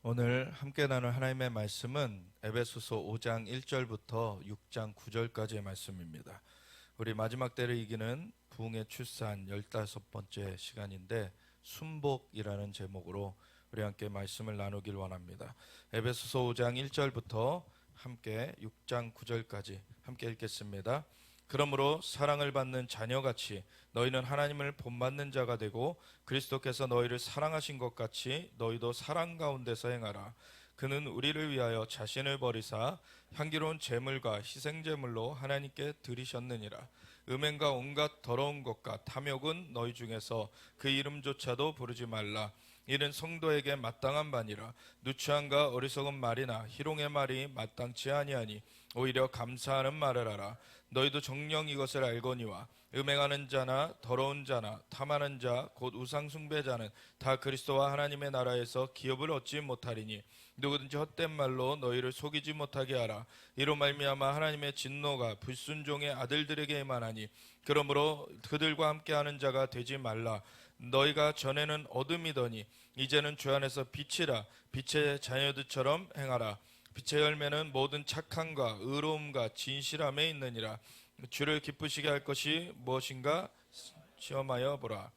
오늘 함께 나눌 하나님의 말씀은 에베소서 5장 1절부터 6장 9절까지의 말씀입니다. 우리 마지막 때를 이기는 부흥의 출산 15번째 시간인데 순복이라는 제목으로 우리 함께 말씀을 나누길 원합니다. 에베소서 5장 1절부터 함께 6장 9절까지 함께 읽겠습니다. 그러므로 사랑을 받는 자녀같이 너희는 하나님을 본받는 자가 되고 그리스도께서 너희를 사랑하신 것 같이 너희도 사랑 가운데서 행하라. 그는 우리를 위하여 자신을 버리사 향기로운 제물과 희생제물로 하나님께 드리셨느니라. 음행과 온갖 더러운 것과 탐욕은 너희 중에서 그 이름조차도 부르지 말라. 이는 성도에게 마땅한 바니라. 누추함과 어리석은 말이나 희롱의 말이 마땅치 아니하니 오히려 감사하는 말을 하라. 너희도 정녕 이것을 알거니와 음행하는 자나 더러운 자나 탐하는 자 곧 우상 숭배자는 다 그리스도와 하나님의 나라에서 기업을 얻지 못하리니 누구든지 헛된 말로 너희를 속이지 못하게 하라. 이로 말미암아 하나님의 진노가 불순종의 아들들에게 임하나니 그러므로 그들과 함께하는 자가 되지 말라. 너희가 전에는 어둠이더니 이제는 주 안에서 빛이라. 빛의 자녀들처럼 행하라. 빛의 열매는 모든 착함과 의로움과 진실함에 있느니라. 주를 기쁘시게 할 것이 무엇인가 시험하여 보라.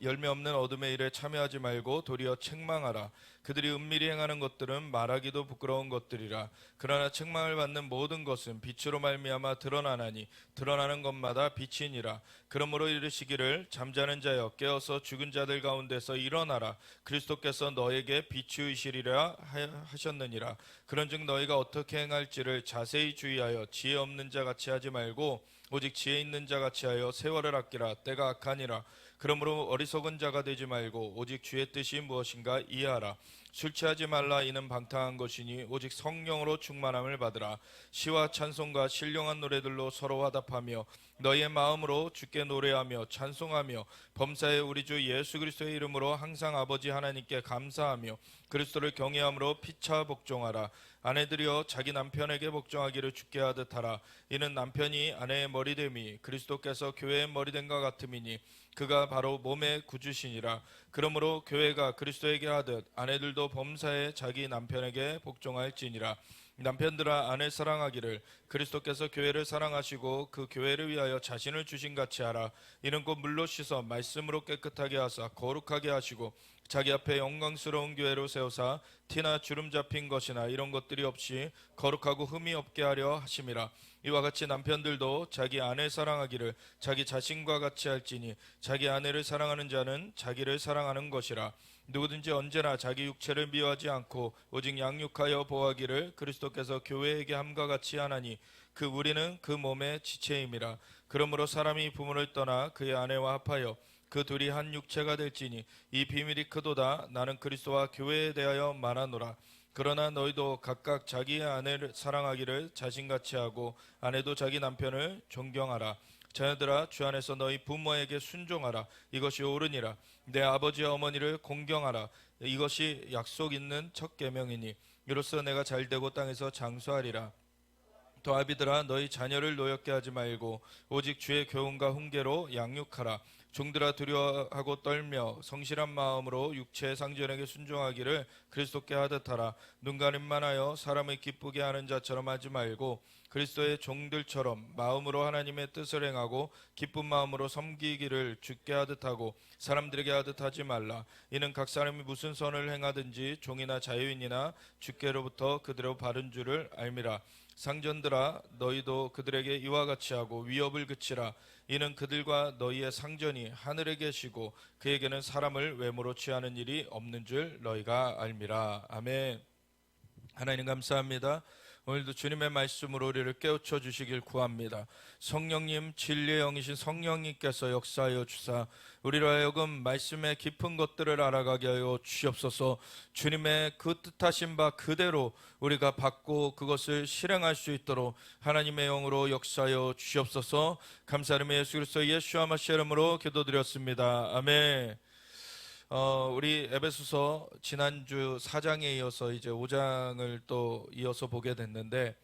열매 없는 어둠의 일에 참여하지 말고 도리어 책망하라. 그들이 은밀히 행하는 것들은 말하기도 부끄러운 것들이라. 그러나 책망을 받는 모든 것은 빛으로 말미암아 드러나나니 드러나는 것마다 빛이니라. 그러므로 이르시기를 잠자는 자여 깨어서 죽은 자들 가운데서 일어나라. 그리스도께서 너에게 비추이시리라 하셨느니라. 그런즉 너희가 어떻게 행할지를 자세히 주의하여 지혜 없는 자 같이 하지 말고 오직 지혜 있는 자 같이 하여 세월을 아끼라. 때가 악하니라. 그러므로 어리석은 자가 되지 말고 오직 주의 뜻이 무엇인가 이해하라. 술 취하지 말라. 이는 방탕한 것이니 오직 성령으로 충만함을 받으라. 시와 찬송과 신령한 노래들로 서로 화답하며 너희의 마음으로 주께 노래하며 찬송하며 범사의 우리 주 예수 그리스도의 이름으로 항상 아버지 하나님께 감사하며 그리스도를 경외함으로 피차 복종하라. 아내들이여 자기 남편에게 복종하기를 주께 하듯 하라. 이는 남편이 아내의 머리됨이 그리스도께서 교회의 머리됨과 같음이니 그가 바로 몸의 구주시니라. 그러므로 교회가 그리스도에게 하듯 아내들도 범사에 자기 남편에게 복종할지니라. 남편들아 아내 사랑하기를 그리스도께서 교회를 사랑하시고 그 교회를 위하여 자신을 주신 같이 하라. 이는 곧 물로 씻어 말씀으로 깨끗하게 하사 거룩하게 하시고 자기 앞에 영광스러운 교회로 세우사 티나 주름 잡힌 것이나 이런 것들이 없이 거룩하고 흠이 없게 하려 하심이라. 이와 같이 남편들도 자기 아내 사랑하기를 자기 자신과 같이 할지니 자기 아내를 사랑하는 자는 자기를 사랑하는 것이라. 누구든지 언제나 자기 육체를 미워하지 않고 오직 양육하여 보호하기를 그리스도께서 교회에게 함과 같이 하나니 그 우리는 그 몸의 지체임이라. 그러므로 사람이 부모를 떠나 그의 아내와 합하여 그 둘이 한 육체가 될지니 이 비밀이 크도다. 나는 그리스도와 교회에 대하여 말하노라. 그러나 너희도 각각 자기의 아내를 사랑하기를 자신같이 하고 아내도 자기 남편을 존경하라. 자녀들아 주 안에서 너희 부모에게 순종하라. 이것이 옳으니라. 내 아버지와 어머니를 공경하라. 이것이 약속 있는 첫 계명이니 이로써 내가 잘되고 땅에서 장수하리라. 또 아비들아 너희 자녀를 노엽게 하지 말고 오직 주의 교훈과 훈계로 양육하라. 종들아 두려워하고 떨며 성실한 마음으로 육체의 상전에게 순종하기를 그리스도께 하듯 하라. 눈 가림만 하여 사람을 기쁘게 하는 자처럼 하지 말고 그리스도의 종들처럼 마음으로 하나님의 뜻을 행하고 기쁜 마음으로 섬기기를 주께 하듯 하고 사람들에게 하듯 하지 말라. 이는 각 사람이 무슨 선을 행하든지 종이나 자유인이나 주께로부터 그대로 받은 줄을 알미라. 상전들아 너희도 그들에게 이와 같이 하고 위협을 그치라. 이는 그들과 너희의 상전이 하늘에 계시고 그에게는 사람을 외모로 취하는 일이 없는 줄 너희가 알미라. 아멘. 하나님 감사합니다. 오늘도 주님의 말씀으로 우리를 깨우쳐 주시길 구합니다. 성령님, 진리의 영이신 성령님께서 역사하여 주사 우리로 하여금 말씀의 깊은 것들을 알아가게 하여 주시옵소서. 주님의 그 뜻하신 바 그대로 우리가 받고 그것을 실행할 수 있도록 하나님의 영으로 역사하여 주시옵소서. 감사하며 예수 그리스도 예수와 마시아 이름으로 기도드렸습니다. 아멘. 우리 에베소서 지난주 4장에 이어서 이제 5장을 또 이어서 보게 됐는데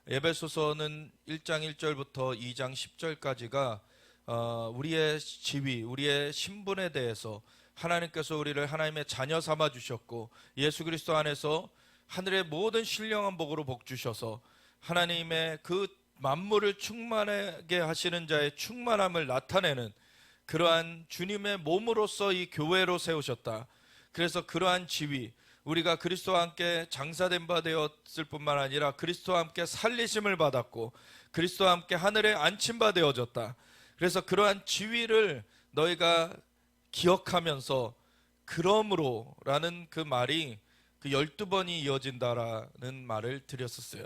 에베소서는 1장 1절부터 2장 10절까지가 우리의 지위, 우리의 신분에 대해서 하나님께서 우리를 하나님의 자녀 삼아 주셨고 예수 그리스도 안에서 하늘의 모든 신령한 복으로 복 주셔서 하나님의 그 만물을 충만하게 하시는 자의 충만함을 나타내는 그러한 주님의 몸으로서 이 교회로 세우셨다. 그래서 그러한 지위, 우리가 그리스도와 함께 장사된 바 되었을 뿐만 아니라 그리스도와 함께 살리심을 받았고 그리스도와 함께 하늘에 앉힌 바 되어졌다. 그래서 그러한 지위를 너희가 기억하면서 그러므로 라는 그 말이 그 12번이 이어진다라는 말을 드렸었어요.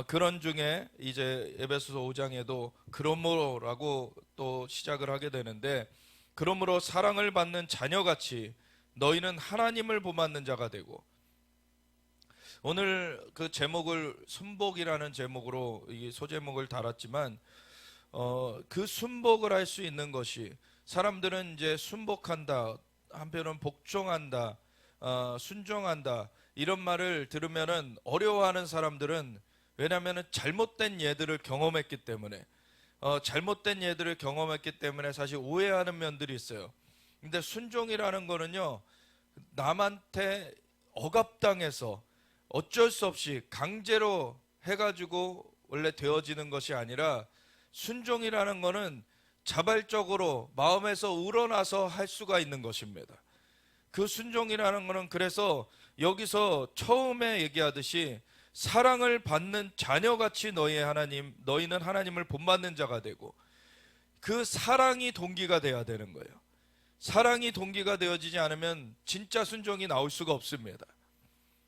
그런 중에 이제 에베소서 5장에도 그러므로라고 또 시작을 하게 되는데, 그러므로 사랑을 받는 자녀같이 너희는 하나님을 본받는 자가 되고, 오늘 그 제목을 순복이라는 제목으로 이 소제목을 달았지만 그 순복을 할 수 있는 것이, 사람들은 이제 순복한다, 한편은 복종한다, 순종한다 이런 말을 들으면은 어려워하는 사람들은, 왜냐하면 잘못된 예들을 경험했기 때문에 잘못된 예들을 경험했기 때문에 사실 오해하는 면들이 있어요. 근데 순종이라는 거는요, 남한테 억압당해서 어쩔 수 없이 강제로 해가지고 원래 되어지는 것이 아니라, 순종이라는 거는 자발적으로 마음에서 우러나서 할 수가 있는 것입니다. 그 순종이라는 거는, 그래서 여기서 처음에 얘기하듯이 사랑을 받는 자녀같이 너희는 하나님을 본받는 자가 되고, 그 사랑이 동기가 돼야 되는 거예요. 사랑이 동기가 되어지지 않으면 진짜 순종이 나올 수가 없습니다.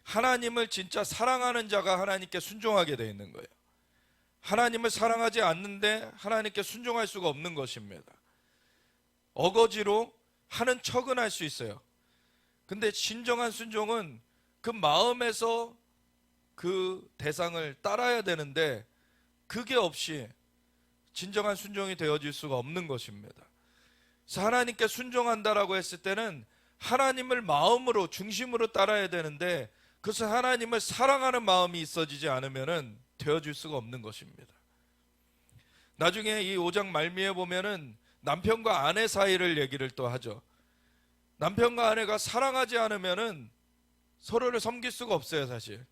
하나님을 진짜 사랑하는 자가 하나님께 순종하게 되어 있는 거예요. 하나님을 사랑하지 않는데 하나님께 순종할 수가 없는 것입니다. 어거지로 하는 척은 할 수 있어요. 근데 진정한 순종은 그 마음에서 그 대상을 따라야 되는데, 그게 없이 진정한 순종이 되어질 수가 없는 것입니다. 그래서 하나님께 순종한다라고 했을 때는 하나님을 마음으로 중심으로 따라야 되는데, 그것은 하나님을 사랑하는 마음이 있어지지 않으면은 되어질 수가 없는 것입니다. 나중에 이 5장 말미에 보면은 남편과 아내 사이를 얘기를 또 하죠. 남편과 아내가 사랑하지 않으면은 서로를 섬길 수가 없어요, 사실.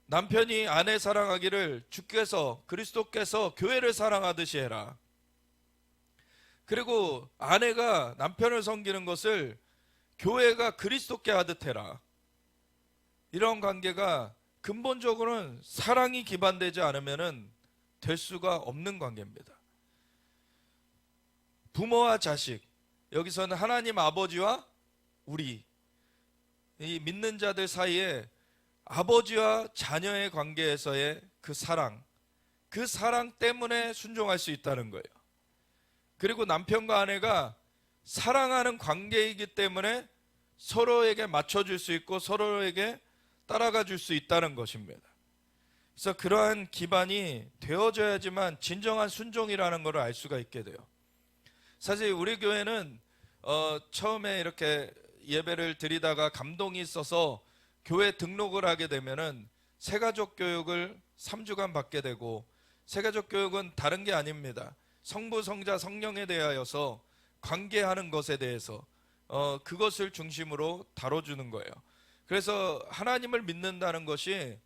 남편이 아내 사랑하기를 주께서, 그리스도께서 교회를 사랑하듯이 해라. 그리고 아내가 남편을 섬기는 것을 교회가 그리스도께 하듯 해라. 이런 관계가 근본적으로는 사랑이 기반되지 않으면은 될 수가 없는 관계입니다. 부모와 자식, 여기서는 하나님 아버지와 우리, 이 믿는 자들 사이에 아버지와 자녀의 관계에서의 그 사랑 때문에 순종할 수 있다는 거예요. 그리고 남편과 아내가 사랑하는 관계이기 때문에 서로에게 맞춰줄 수 있고 서로에게 따라가 줄 수 있다는 것입니다. 그래서 그러한 기반이 되어져야지만 진정한 순종이라는 것을 알 수가 있게 돼요. 사실 우리 교회는 처음에 이렇게 예배를 드리다가 감동이 있어서 교회 등록을 하게 되면은 새가족 교육을 3주간 받게 되고, 새가족 교육은 다른 게 아닙니다. 성부, 성자, 성령에 대하여서 관계하는 것에 대해서 그것을 중심으로 다뤄주는 거예요. 그래서 하나님을 믿는다는 것이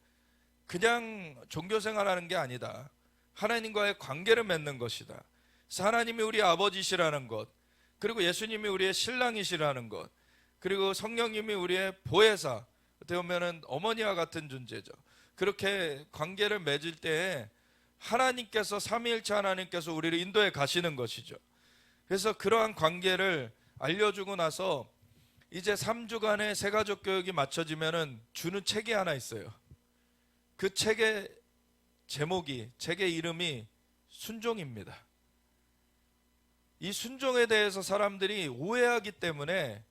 그냥 종교생활하는 게 아니다. 하나님과의 관계를 맺는 것이다. 그래서 하나님이 우리 아버지시라는 것, 그리고 예수님이 우리의 신랑이시라는 것, 그리고 성령님이 우리의 보혜사, 어떻게 보면 어머니와 같은 존재죠. 그렇게 관계를 맺을 때에 하나님께서, 삼위일체 하나님께서 우리를 인도해 가시는 것이죠. 그래서 그러한 관계를 알려주고 나서 이제 3주간의 새가족 교육이 마쳐지면은 주는 책이 하나 있어요. 그 책의 제목이, 책의 이름이 순종입니다. 이 순종에 대해서 사람들이 오해하기 때문에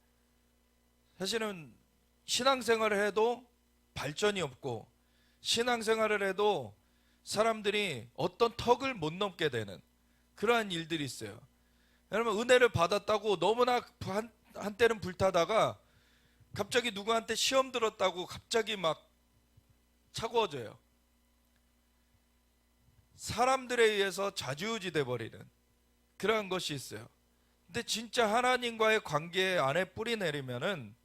사실은 신앙생활을 해도 발전이 없고, 신앙생활을 해도 사람들이 어떤 턱을 못 넘게 되는 그러한 일들이 있어요. 여러분, 은혜를 받았다고 너무나 한때는 불타다가 갑자기 누구한테 시험 들었다고 갑자기 막 차가워져요. 사람들에 의해서 좌지우지 돼버리는 그러한 것이 있어요. 근데 진짜 하나님과의 관계 안에 뿌리 내리면은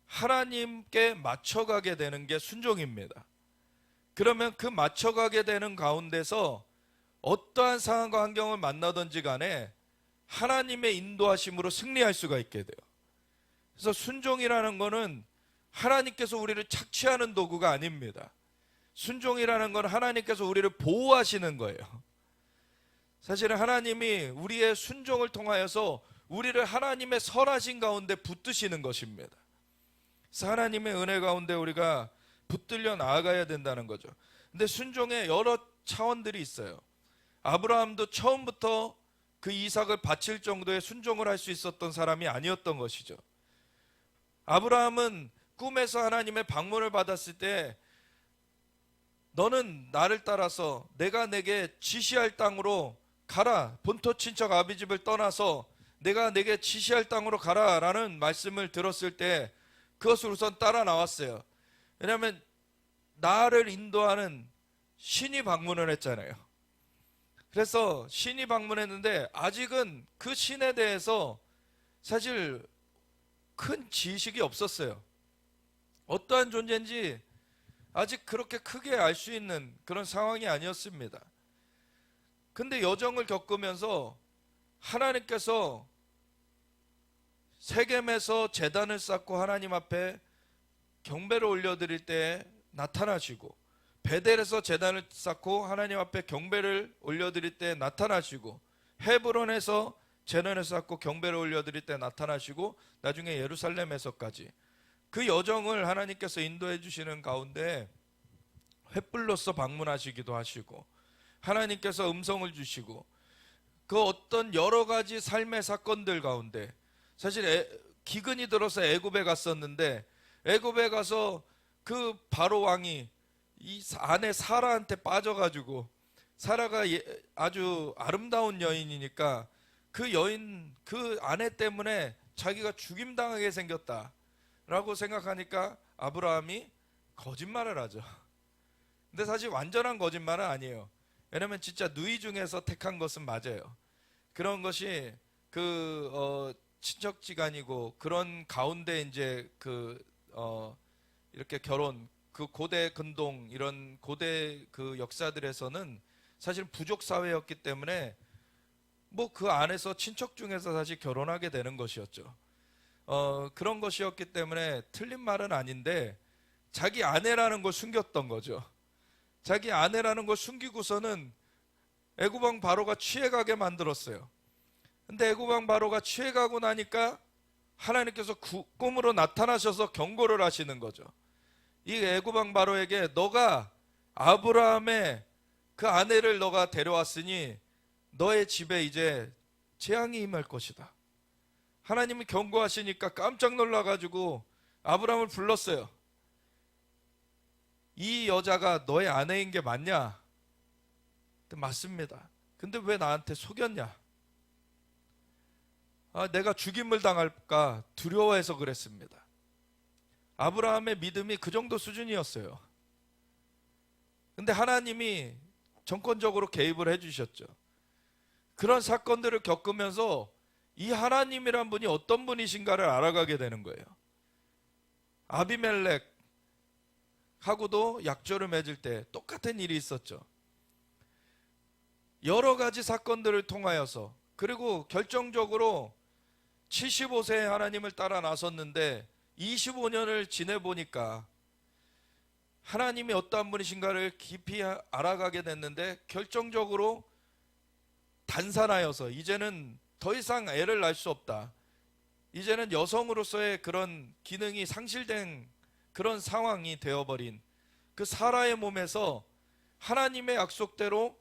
하나님께 맞춰가게 되는 게 순종입니다. 그러면 그 맞춰가게 되는 가운데서 어떠한 상황과 환경을 만나든지 간에 하나님의 인도하심으로 승리할 수가 있게 돼요. 그래서 순종이라는 거는 하나님께서 우리를 착취하는 도구가 아닙니다. 순종이라는 건 하나님께서 우리를 보호하시는 거예요. 사실은 하나님이 우리의 순종을 통하여서 우리를 하나님의 선하신 가운데 붙드시는 것입니다. 그래서 하나님의 은혜 가운데 우리가 붙들려 나아가야 된다는 거죠. 근데 순종에 여러 차원들이 있어요. 아브라함도 처음부터 그 이삭을 바칠 정도의 순종을 할 수 있었던 사람이 아니었던 것이죠. 아브라함은 꿈에서 하나님의 방문을 받았을 때 너는 나를 따라서 내가 내게 지시할 땅으로 가라. 본토 친척 아비 집을 떠나서 내가 내게 지시할 땅으로 가라 라는 말씀을 들었을 때 그것을 우선 따라 나왔어요. 왜냐하면 나를 인도하는 신이 방문을 했잖아요. 그래서 신이 방문했는데 아직은 그 신에 대해서 사실 큰 지식이 없었어요. 어떠한 존재인지 아직 그렇게 크게 알 수 있는 그런 상황이 아니었습니다. 근데 여정을 겪으면서 하나님께서 세겜에서 제단을 쌓고 하나님 앞에 경배를 올려드릴 때 나타나시고, 베델에서 제단을 쌓고 하나님 앞에 경배를 올려드릴 때 나타나시고, 헤브론에서 제단을 쌓고 경배를 올려드릴 때 나타나시고, 나중에 예루살렘에서까지 그 여정을 하나님께서 인도해 주시는 가운데 횃불로서 방문하시기도 하시고, 하나님께서 음성을 주시고, 그 어떤 여러 가지 삶의 사건들 가운데 사실 기근이 들어서 애굽에 갔었는데 애굽에 가서 그 바로 왕이 이 아내 사라한테 빠져가지고, 사라가 아주 아름다운 여인이니까 그 여인 그 아내 때문에 자기가 죽임당하게 생겼다라고 생각하니까 아브라함이 거짓말을 하죠. 근데 사실 완전한 거짓말은 아니에요. 왜냐면 진짜 누이 중에서 택한 것은 맞아요. 그런 것이 친척지간이고 그런 가운데 이제 이렇게 결혼, 그 고대 근동 이런 고대 그 역사들에서는 사실 부족 사회였기 때문에 뭐 그 안에서 친척 중에서 사실 결혼하게 되는 것이었죠. 그런 것이었기 때문에 틀린 말은 아닌데 자기 아내라는 걸 숨겼던 거죠. 자기 아내라는 걸 숨기고서는 애굽 왕 바로가 취해가게 만들었어요. 근데 애굽 왕 바로가 취해가고 나니까 하나님께서 꿈으로 나타나셔서 경고를 하시는 거죠. 이 애굽 왕 바로에게 너가 아브라함의 그 아내를 너가 데려왔으니 너의 집에 이제 재앙이 임할 것이다. 하나님이 경고하시니까 깜짝 놀라가지고 아브라함을 불렀어요. 이 여자가 너의 아내인 게 맞냐? 맞습니다. 근데 왜 나한테 속였냐? 내가 죽임을 당할까 두려워해서 그랬습니다. 아브라함의 믿음이 그 정도 수준이었어요. 근데 하나님이 정권적으로 개입을 해주셨죠. 그런 사건들을 겪으면서 이 하나님이란 분이 어떤 분이신가를 알아가게 되는 거예요. 아비멜렉 하고도 약조를 맺을 때 똑같은 일이 있었죠. 여러 가지 사건들을 통하여서, 그리고 결정적으로 75세에 하나님을 따라 나섰는데 25년을 지내보니까 하나님이 어떠한 분이신가를 깊이 알아가게 됐는데 결정적으로 단산하여서 이제는 더 이상 애를 낳을 수 없다. 이제는 여성으로서의 그런 기능이 상실된 그런 상황이 되어버린 그 사라의 몸에서 하나님의 약속대로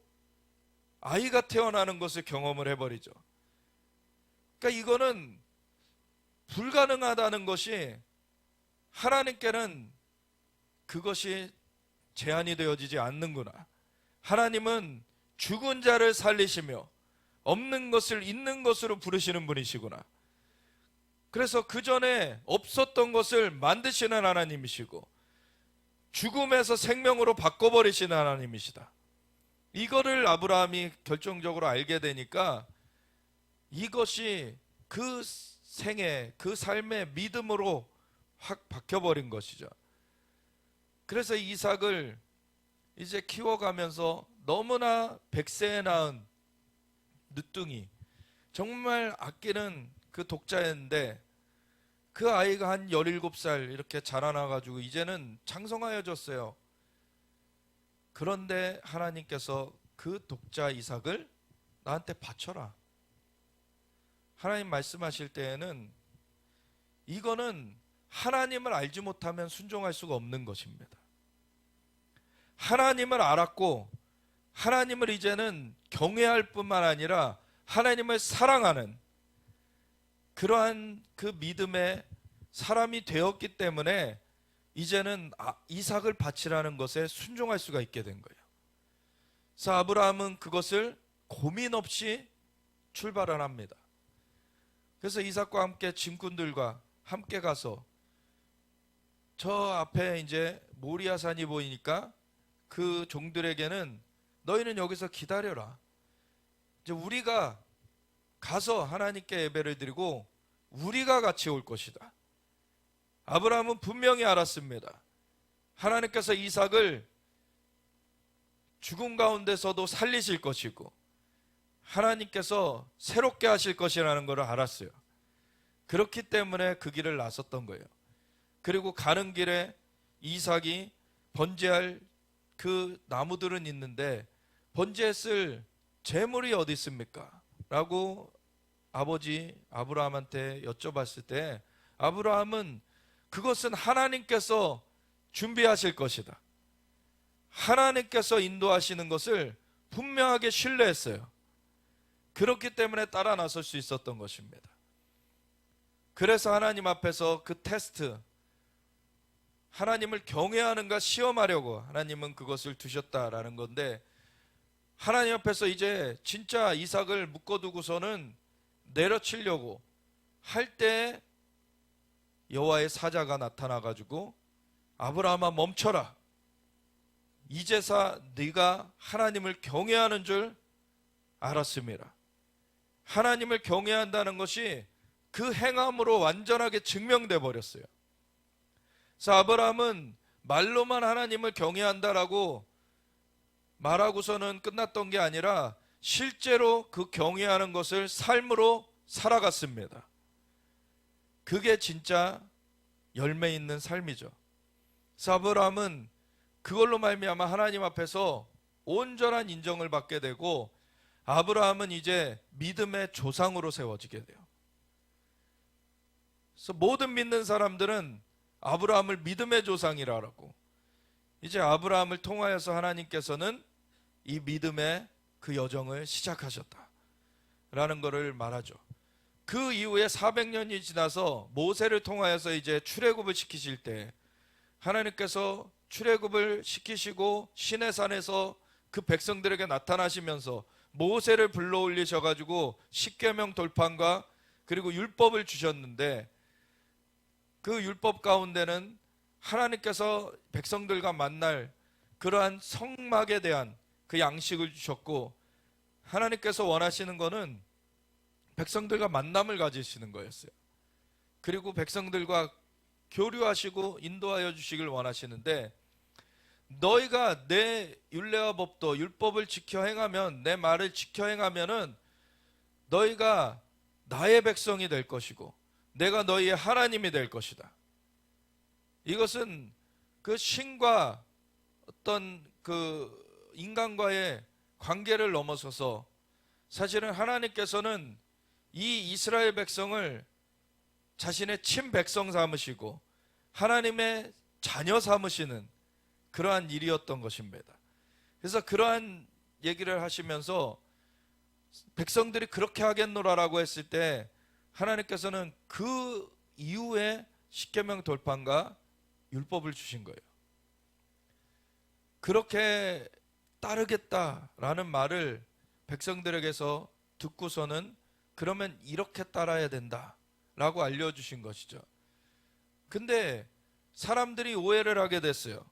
아이가 태어나는 것을 경험을 해버리죠. 그러니까 이거는 불가능하다는 것이 하나님께는 그것이 제한이 되어지지 않는구나. 하나님은 죽은 자를 살리시며 없는 것을 있는 것으로 부르시는 분이시구나. 그래서 그 전에 없었던 것을 만드시는 하나님이시고 죽음에서 생명으로 바꿔버리시는 하나님이시다. 이거를 아브라함이 결정적으로 알게 되니까 이것이 그 생애, 그 삶의 믿음으로 확 바뀌어버린 것이죠. 그래서 이삭을 이제 키워가면서 너무나 백세에 낳은 늦둥이, 정말 아끼는 그 독자였는데 그 아이가 한 17살 이렇게 자라나가지고 이제는 장성하여졌어요. 그런데 하나님께서 그 독자 이삭을 나한테 바쳐라. 하나님 말씀하실 때에는 이거는 하나님을 알지 못하면 순종할 수가 없는 것입니다. 하나님을 알았고 하나님을 이제는 경외할 뿐만 아니라 하나님을 사랑하는 그러한 그 믿음의 사람이 되었기 때문에 이제는 이삭을 바치라는 것에 순종할 수가 있게 된 거예요. 그래서 아브라함은 그것을 고민 없이 출발을 합니다. 그래서 이삭과 함께 짐꾼들과 함께 가서 저 앞에 이제 모리아산이 보이니까 그 종들에게는 너희는 여기서 기다려라. 이제 우리가 가서 하나님께 예배를 드리고 우리가 같이 올 것이다. 아브라함은 분명히 알았습니다. 하나님께서 이삭을 죽음 가운데서도 살리실 것이고 하나님께서 새롭게 하실 것이라는 것을 알았어요. 그렇기 때문에 그 길을 나섰던 거예요. 그리고 가는 길에 이삭이 번제할 그 나무들은 있는데 번제했을 재물이 어디 있습니까? 라고 아버지 아브라함한테 여쭤봤을 때 아브라함은 그것은 하나님께서 준비하실 것이다. 하나님께서 인도하시는 것을 분명하게 신뢰했어요. 그렇기 때문에 따라 나설 수 있었던 것입니다. 그래서 하나님 앞에서 그 테스트, 하나님을 경외하는가 시험하려고 하나님은 그것을 두셨다라는 건데 하나님 앞에서 이제 진짜 이삭을 묶어두고서는 내려치려고 할 때 여호와의 사자가 나타나가지고 아브라함아 멈춰라. 이제서 네가 하나님을 경외하는 줄 알았습니다. 하나님을 경외한다는 것이 그 행함으로 완전하게 증명돼 버렸어요. 그래서 아브라함은 말로만 하나님을 경외한다라고 말하고서는 끝났던 게 아니라 실제로 그 경외하는 것을 삶으로 살아갔습니다. 그게 진짜 열매 있는 삶이죠. 그래서 아브라함은 그걸로 말미암아 하나님 앞에서 온전한 인정을 받게 되고 아브라함은 이제 믿음의 조상으로 세워지게 돼요. 그래서 모든 믿는 사람들은 아브라함을 믿음의 조상이라고, 이제 아브라함을 통하여서 하나님께서는 이 믿음의 그 여정을 시작하셨다라는 것을 말하죠. 그 이후에 400년이 지나서 모세를 통하여서 이제 출애굽을 시키실 때 하나님께서 출애굽을 시키시고 시내산에서 그 백성들에게 나타나시면서 모세를 불러올리셔가지고 십계명 돌판과 그리고 율법을 주셨는데 그 율법 가운데는 하나님께서 백성들과 만날 그러한 성막에 대한 그 양식을 주셨고 하나님께서 원하시는 것은 백성들과 만남을 가지시는 거였어요. 그리고 백성들과 교류하시고 인도하여 주시길 원하시는데 너희가 내 율례와 법도 율법을 지켜 행하면 내 말을 지켜 행하면은 너희가 나의 백성이 될 것이고 내가 너희의 하나님이 될 것이다. 이것은 그 신과 어떤 그 인간과의 관계를 넘어서서 사실은 하나님께서는 이 이스라엘 백성을 자신의 친백성 삼으시고 하나님의 자녀 삼으시는 그러한 일이었던 것입니다. 그래서 그러한 얘기를 하시면서 백성들이 그렇게 하겠노라라고 했을 때 하나님께서는 그 이후에 십계명 돌판과 율법을 주신 거예요. 그렇게 따르겠다라는 말을 백성들에게서 듣고서는 그러면 이렇게 따라야 된다라고 알려주신 것이죠. 근데 사람들이 오해를 하게 됐어요.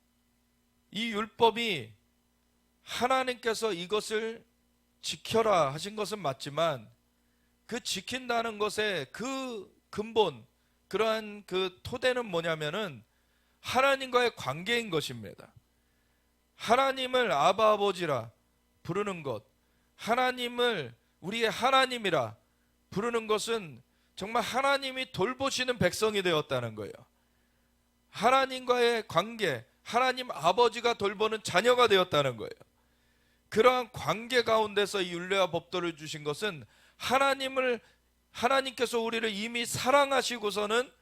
이 율법이 하나님께서 이것을 지켜라 하신 것은 맞지만 그 지킨다는 것의 그 근본, 그러한 그 토대는 뭐냐면은 하나님과의 관계인 것입니다. 하나님을 아바 아버지라 부르는 것, 하나님을 우리의 하나님이라 부르는 것은 정말 하나님이 돌보시는 백성이 되었다는 거예요. 하나님과의 관계, 하나님 아버지가 돌보는 자녀가 되었다는 거예요. 그러한 관계 가운데서 이 율례와 법도를 주신 것은 하나님께서 우리를 이미 사랑하시고서는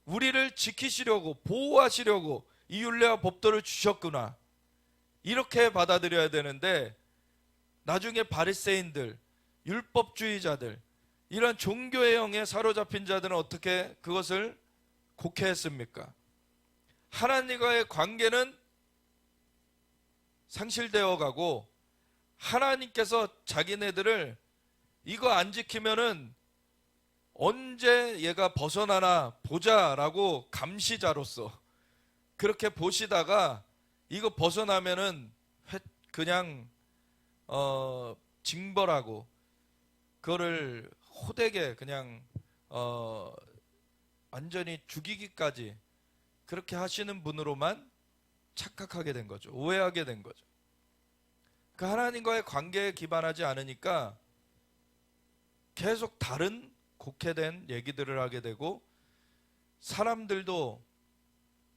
우리를 지키시려고, 보호하시려고 이 율례와 법도를 주셨구나, 이렇게 받아들여야 되는데, 나중에 바리새인들, 율법주의자들, 이런 종교의 영에 사로잡힌 자들은 어떻게 그것을 곡해했습니까? 하나님과의 관계는 상실되어 가고, 하나님께서 자기네들을 이거 안 지키면은 언제 얘가 벗어나나 보자라고 감시자로서 그렇게 보시다가 이거 벗어나면은 그냥 징벌하고 그거를 호되게 그냥 완전히 죽이기까지 그렇게 하시는 분으로만 착각하게 된 거죠. 오해하게 된 거죠. 그 하나님과의 관계에 기반하지 않으니까 계속 다른 곡해된 얘기들을 하게 되고, 사람들도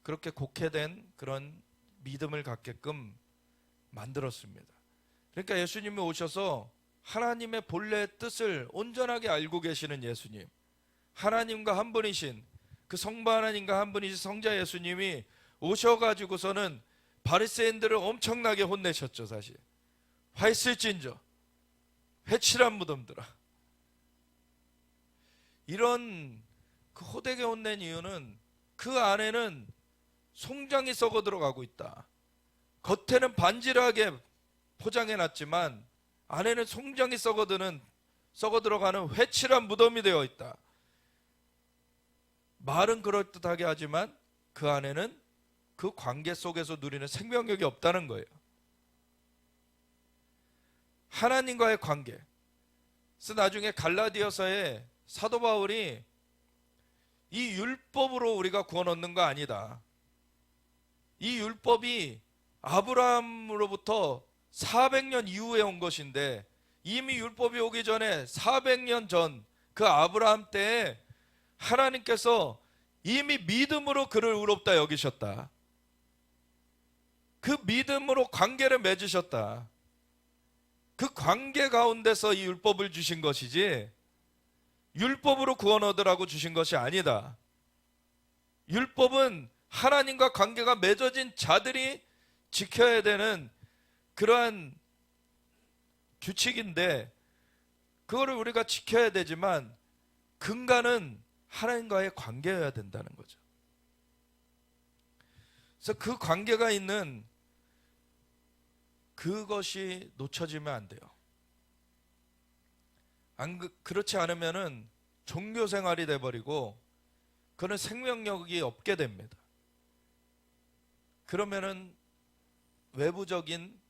그렇게 곡해된 그런 믿음을 갖게끔 만들었습니다. 그러니까 예수님이 오셔서 하나님의 본래 뜻을 온전하게 알고 계시는 예수님, 하나님과 한 분이신 그 성부 하나님과 한 분이신 성자 예수님이 오셔가지고서는 바리새인들을 엄청나게 혼내셨죠. 사실 화 있을진저 회칠한 무덤들아, 이런 그 호되게 혼낸 이유는 그 안에는 송장이 썩어 들어가고 있다. 겉에는 반질하게 포장해놨지만 안에는 송장이 썩어 들어가는 회칠한 무덤이 되어 있다. 말은 그럴듯하게 하지만 그 안에는 그 관계 속에서 누리는 생명력이 없다는 거예요. 하나님과의 관계. 그래서 나중에 갈라디아서에 사도 바울이 이 율법으로 우리가 구원 얻는 거 아니다. 이 율법이 아브라함으로부터 400년 이후에 온 것인데, 이미 율법이 오기 전에 400년 전 그 아브라함 때에 하나님께서 이미 믿음으로 그를 의롭다 여기셨다. 그 믿음으로 관계를 맺으셨다. 그 관계 가운데서 이 율법을 주신 것이지 율법으로 구원 얻으라고 주신 것이 아니다. 율법은 하나님과 관계가 맺어진 자들이 지켜야 되는 그러한 규칙인데, 그거를 우리가 지켜야 되지만 근간은 하나님과의 관계여야 된다는 거죠. 그래서 그 관계가 있는 그것이 놓쳐지면 안 돼요. 그렇지 않으면은 종교 생활이 돼버리고 그는 생명력이 없게 됩니다. 그러면은 외부적인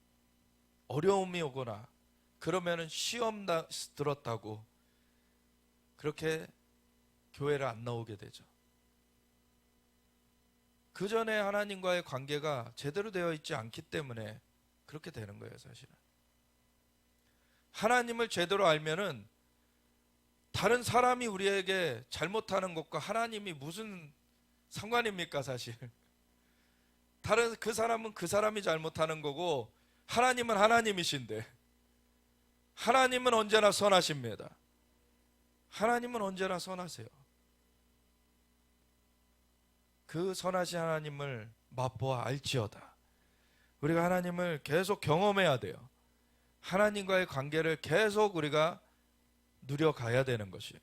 어려움이 오거나 그러면은 시험 들었다고 그렇게 교회를 안 나오게 되죠. 그 전에 하나님과의 관계가 제대로 되어 있지 않기 때문에 그렇게 되는 거예요. 사실은 하나님을 제대로 알면은 다른 사람이 우리에게 잘못하는 것과 하나님이 무슨 상관입니까? 사실 다른 그 사람은 그 사람이 잘못하는 거고, 하나님은 하나님이신데, 하나님은 언제나 선하십니다. 하나님은 언제나 선하세요. 그 선하신 하나님을 맛보아 알지어다. 우리가 하나님을 계속 경험해야 돼요. 하나님과의 관계를 계속 우리가 누려가야 되는 것이에요.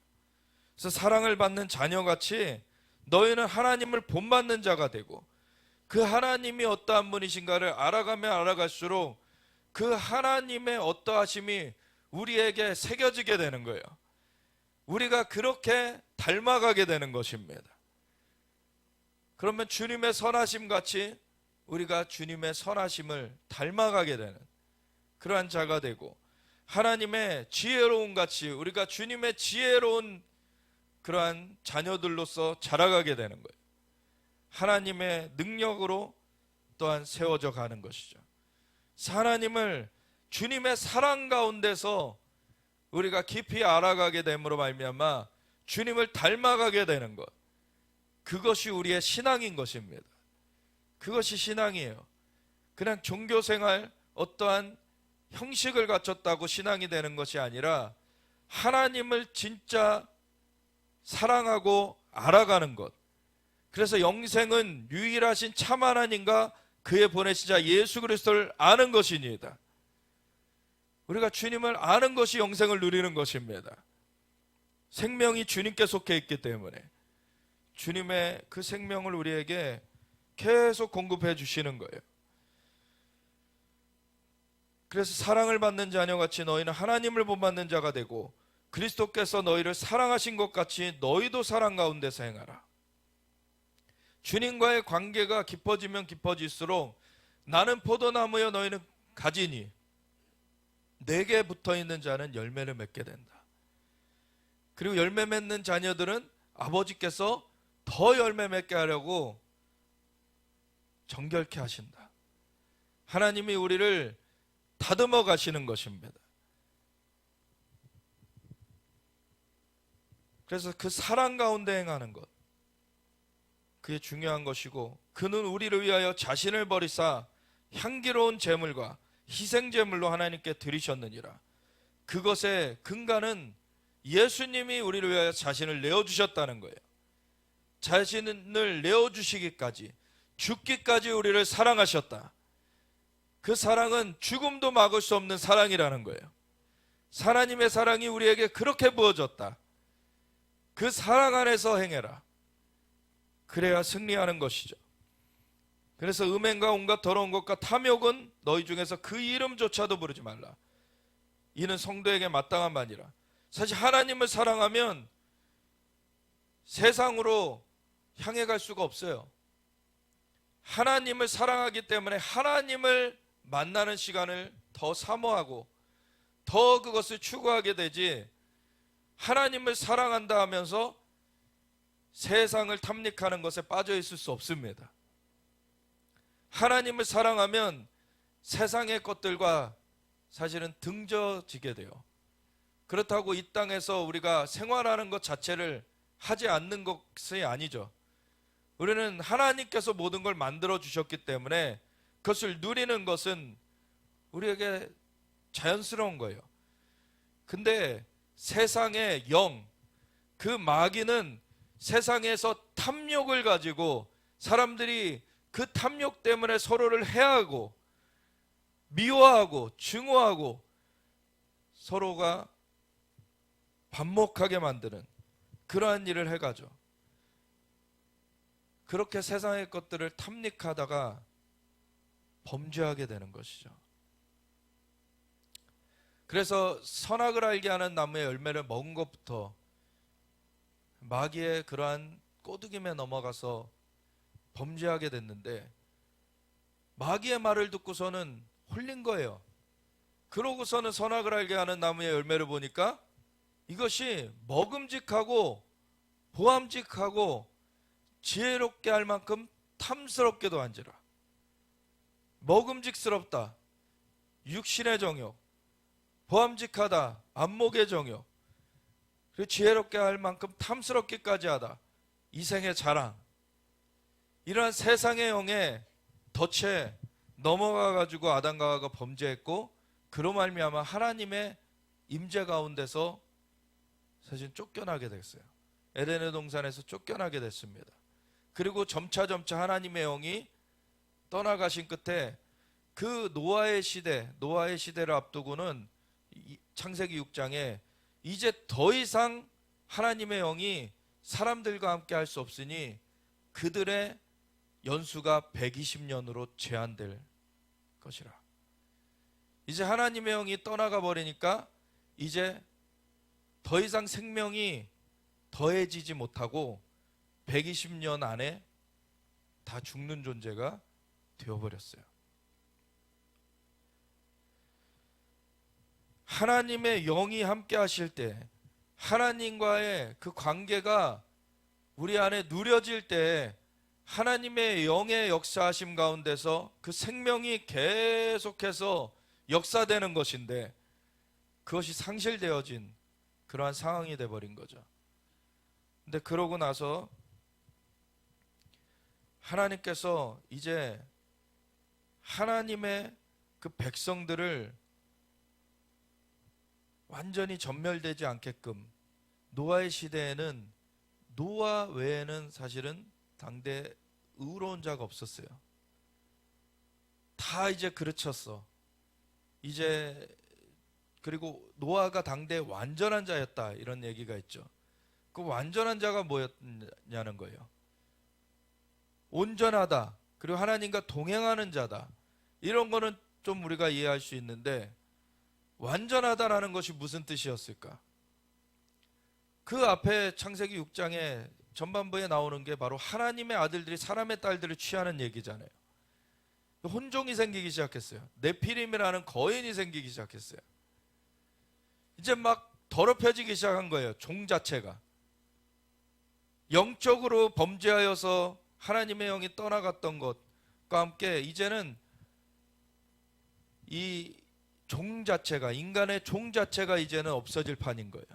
그래서 사랑을 받는 자녀같이 너희는 하나님을 본받는 자가 되고, 그 하나님이 어떠한 분이신가를 알아가면 알아갈수록 그 하나님의 어떠하심이 우리에게 새겨지게 되는 거예요. 우리가 그렇게 닮아가게 되는 것입니다. 그러면 주님의 선하심 같이 우리가 주님의 선하심을 닮아가게 되는 그러한 자가 되고, 하나님의 지혜로운 같이 우리가 주님의 지혜로운 그러한 자녀들로서 자라가게 되는 거예요. 하나님의 능력으로 또한 세워져 가는 것이죠. 하나님을 주님의 사랑 가운데서 우리가 깊이 알아가게 됨으로 말미암아 주님을 닮아가게 되는 것, 그것이 우리의 신앙인 것입니다. 그것이 신앙이에요. 그냥 종교생활 어떠한 형식을 갖췄다고 신앙이 되는 것이 아니라 하나님을 진짜 사랑하고 알아가는 것. 그래서 영생은 유일하신 참 하나님과 그의 보내신 자 예수 그리스도를 아는 것이니이다. 우리가 주님을 아는 것이 영생을 누리는 것입니다. 생명이 주님께 속해 있기 때문에 주님의 그 생명을 우리에게 계속 공급해 주시는 거예요. 그래서 사랑을 받는 자녀같이 너희는 하나님을 본받는 자가 되고 그리스도께서 너희를 사랑하신 것 같이 너희도 사랑 가운데서 행하라. 주님과의 관계가 깊어지면 깊어질수록 나는 포도나무여 너희는 가지니 내게 붙어있는 자는 열매를 맺게 된다. 그리고 열매 맺는 자녀들은 아버지께서 더 열매 맺게 하려고 정결케 하신다. 하나님이 우리를 다듬어 가시는 것입니다. 그래서 그 사랑 가운데 행하는 것, 그게 중요한 것이고, 그는 우리를 위하여 자신을 버리사 향기로운 제물과 희생제물로 하나님께 드리셨느니라. 그것의 근간은 예수님이 우리를 위하여 자신을 내어주셨다는 거예요. 자신을 내어주시기까지, 죽기까지 우리를 사랑하셨다. 그 사랑은 죽음도 막을 수 없는 사랑이라는 거예요. 하나님의 사랑이 우리에게 그렇게 부어졌다. 그 사랑 안에서 행해라. 그래야 승리하는 것이죠. 그래서 음행과 온갖 더러운 것과 탐욕은 너희 중에서 그 이름조차도 부르지 말라. 이는 성도에게 마땅한 말이라. 사실 하나님을 사랑하면 세상으로 향해 갈 수가 없어요. 하나님을 사랑하기 때문에 하나님을 만나는 시간을 더 사모하고 더 그것을 추구하게 되지, 하나님을 사랑한다 하면서 세상을 탐닉하는 것에 빠져 있을 수 없습니다. 하나님을 사랑하면 세상의 것들과 사실은 등져지게 돼요. 그렇다고 이 땅에서 우리가 생활하는 것 자체를 하지 않는 것이 아니죠. 우리는 하나님께서 모든 걸 만들어 주셨기 때문에 그것을 누리는 것은 우리에게 자연스러운 거예요. 근데 세상의 영, 그 마귀는 세상에서 탐욕을 가지고 사람들이 그 탐욕 때문에 서로를 해하고 미워하고 증오하고 서로가 반목하게 만드는 그러한 일을 해가죠. 그렇게 세상의 것들을 탐닉하다가 범죄하게 되는 것이죠. 그래서 선악을 알게 하는 나무의 열매를 먹은 것부터 마귀의 그러한 꼬드김에 넘어가서 범죄하게 됐는데, 마귀의 말을 듣고서는 홀린 거예요. 그러고서는 선악을 알게 하는 나무의 열매를 보니까 이것이 먹음직하고 보암직하고 지혜롭게 할 만큼 탐스럽게도 한지라. 먹음직스럽다, 육신의 정욕, 보암직하다, 안목의 정욕, 그리고 지혜롭게 할 만큼 탐스럽기까지 하다, 이생의 자랑, 이러한 세상의 영에 덫에 넘어가가지고 아담과 하와가 범죄했고, 그로 말미암아 하나님의 임재 가운데서 사실 쫓겨나게 됐어요. 에덴의 동산에서 쫓겨나게 됐습니다. 그리고 점차 하나님의 영이 떠나가신 끝에 그 노아의 시대를 앞두고는 창세기 6장에 이제 더 이상 하나님의 영이 사람들과 함께 할 수 없으니 그들의 연수가 120년으로 제한될 것이라. 이제 하나님의 영이 떠나가 버리니까 이제 더 이상 생명이 더해지지 못하고 120년 안에 다 죽는 존재가 되어버렸어요. 하나님의 영이 함께 하실 때, 하나님과의 그 관계가 우리 안에 누려질 때 하나님의 영의 역사하심 가운데서 그 생명이 계속해서 역사되는 것인데, 그것이 상실되어진 그러한 상황이 돼버린 거죠. 근데 그러고 나서 하나님께서 이제 하나님의 그 백성들을 완전히 전멸되지 않게끔, 노아의 시대에는 노아 외에는 사실은 당대 의로운 자가 없었어요. 다 이제 그르쳤어. 이제 그리고 노아가 당대 완전한 자였다, 이런 얘기가 있죠. 그 완전한 자가 뭐였냐는 거예요. 온전하다, 그리고 하나님과 동행하는 자다, 이런 거는 좀 우리가 이해할 수 있는데, 완전하다라는 것이 무슨 뜻이었을까? 그 앞에 창세기 6장에 전반부에 나오는 게 바로 하나님의 아들들이 사람의 딸들을 취하는 얘기잖아요. 혼종이 생기기 시작했어요. 네피림이라는 거인이 생기기 시작했어요. 이제 막 더럽혀지기 시작한 거예요. 종 자체가 영적으로 범죄하여서 하나님의 영이 떠나갔던 것과 함께 이제는 이 종 자체가, 인간의 종 자체가 이제는 없어질 판인 거예요.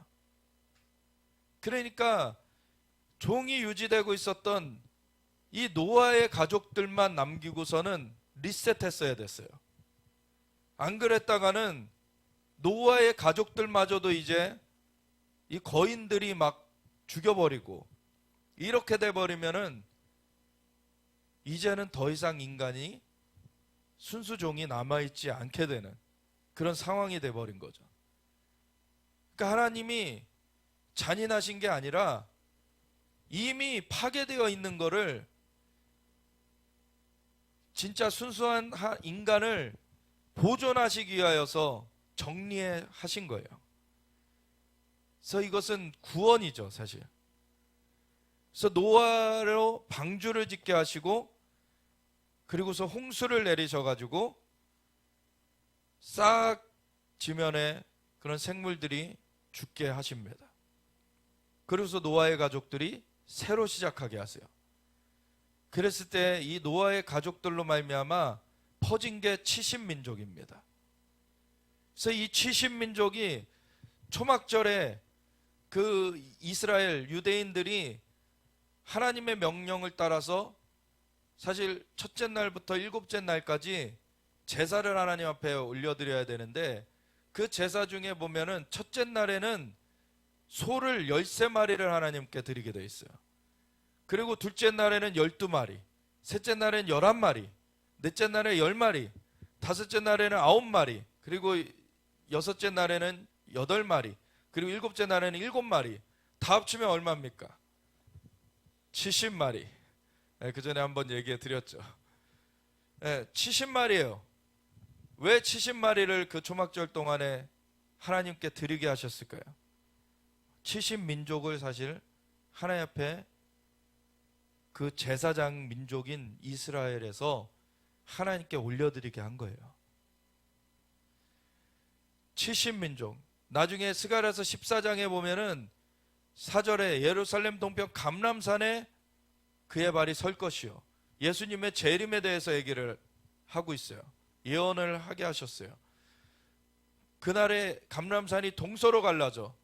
그러니까 종이 유지되고 있었던 이 노아의 가족들만 남기고서는 리셋했어야 됐어요. 안 그랬다가는 노아의 가족들마저도 이제 이 거인들이 막 죽여버리고, 이렇게 돼버리면은 이제는 더 이상 인간이 순수 종이 남아있지 않게 되는 그런 상황이 돼버린 거죠. 그러니까 하나님이 잔인하신 게 아니라 이미 파괴되어 있는 거를, 진짜 순수한 인간을 보존하시기 위하여서 정리해 하신 거예요. 그래서 이것은 구원이죠, 사실. 그래서 노아로 방주를 짓게 하시고, 그리고서 홍수를 내리셔가지고 싹 지면에 그런 생물들이 죽게 하십니다. 그래서 노아의 가족들이 새로 시작하게 하세요. 그랬을 때 이 노아의 가족들로 말미암아 퍼진 게 70민족입니다. 그래서 이 70민족이 초막절에 그 이스라엘 유대인들이 하나님의 명령을 따라서 사실 첫째 날부터 일곱째 날까지 제사를 하나님 앞에 올려드려야 되는데, 그 제사 중에 보면은 첫째 날에는 소를 13마리를 하나님께 드리게 돼 있어요. 그리고 둘째 날에는 12마리, 셋째 날에는 11마리, 넷째 날에 10마리, 다섯째 날에는 9마리, 그리고 여섯째 날에는 8마리, 그리고 일곱째 날에는 7마리. 다 합치면 얼마입니까? 70마리. 그 전에 한번 얘기해 드렸죠. 70마리예요. 왜 70마리를 그 초막절 동안에 하나님께 드리게 하셨을까요? 70민족을 사실 하나님 앞에 그 제사장 민족인 이스라엘에서 하나님께 올려드리게 한 거예요. 70민족. 나중에 스가랴서 14장에 보면은 4절에 예루살렘 동편 감람산에 그의 발이 설 것이요, 예수님의 재림에 대해서 얘기를 하고 있어요. 예언을 하게 하셨어요. 그날에 감람산이 동서로 갈라져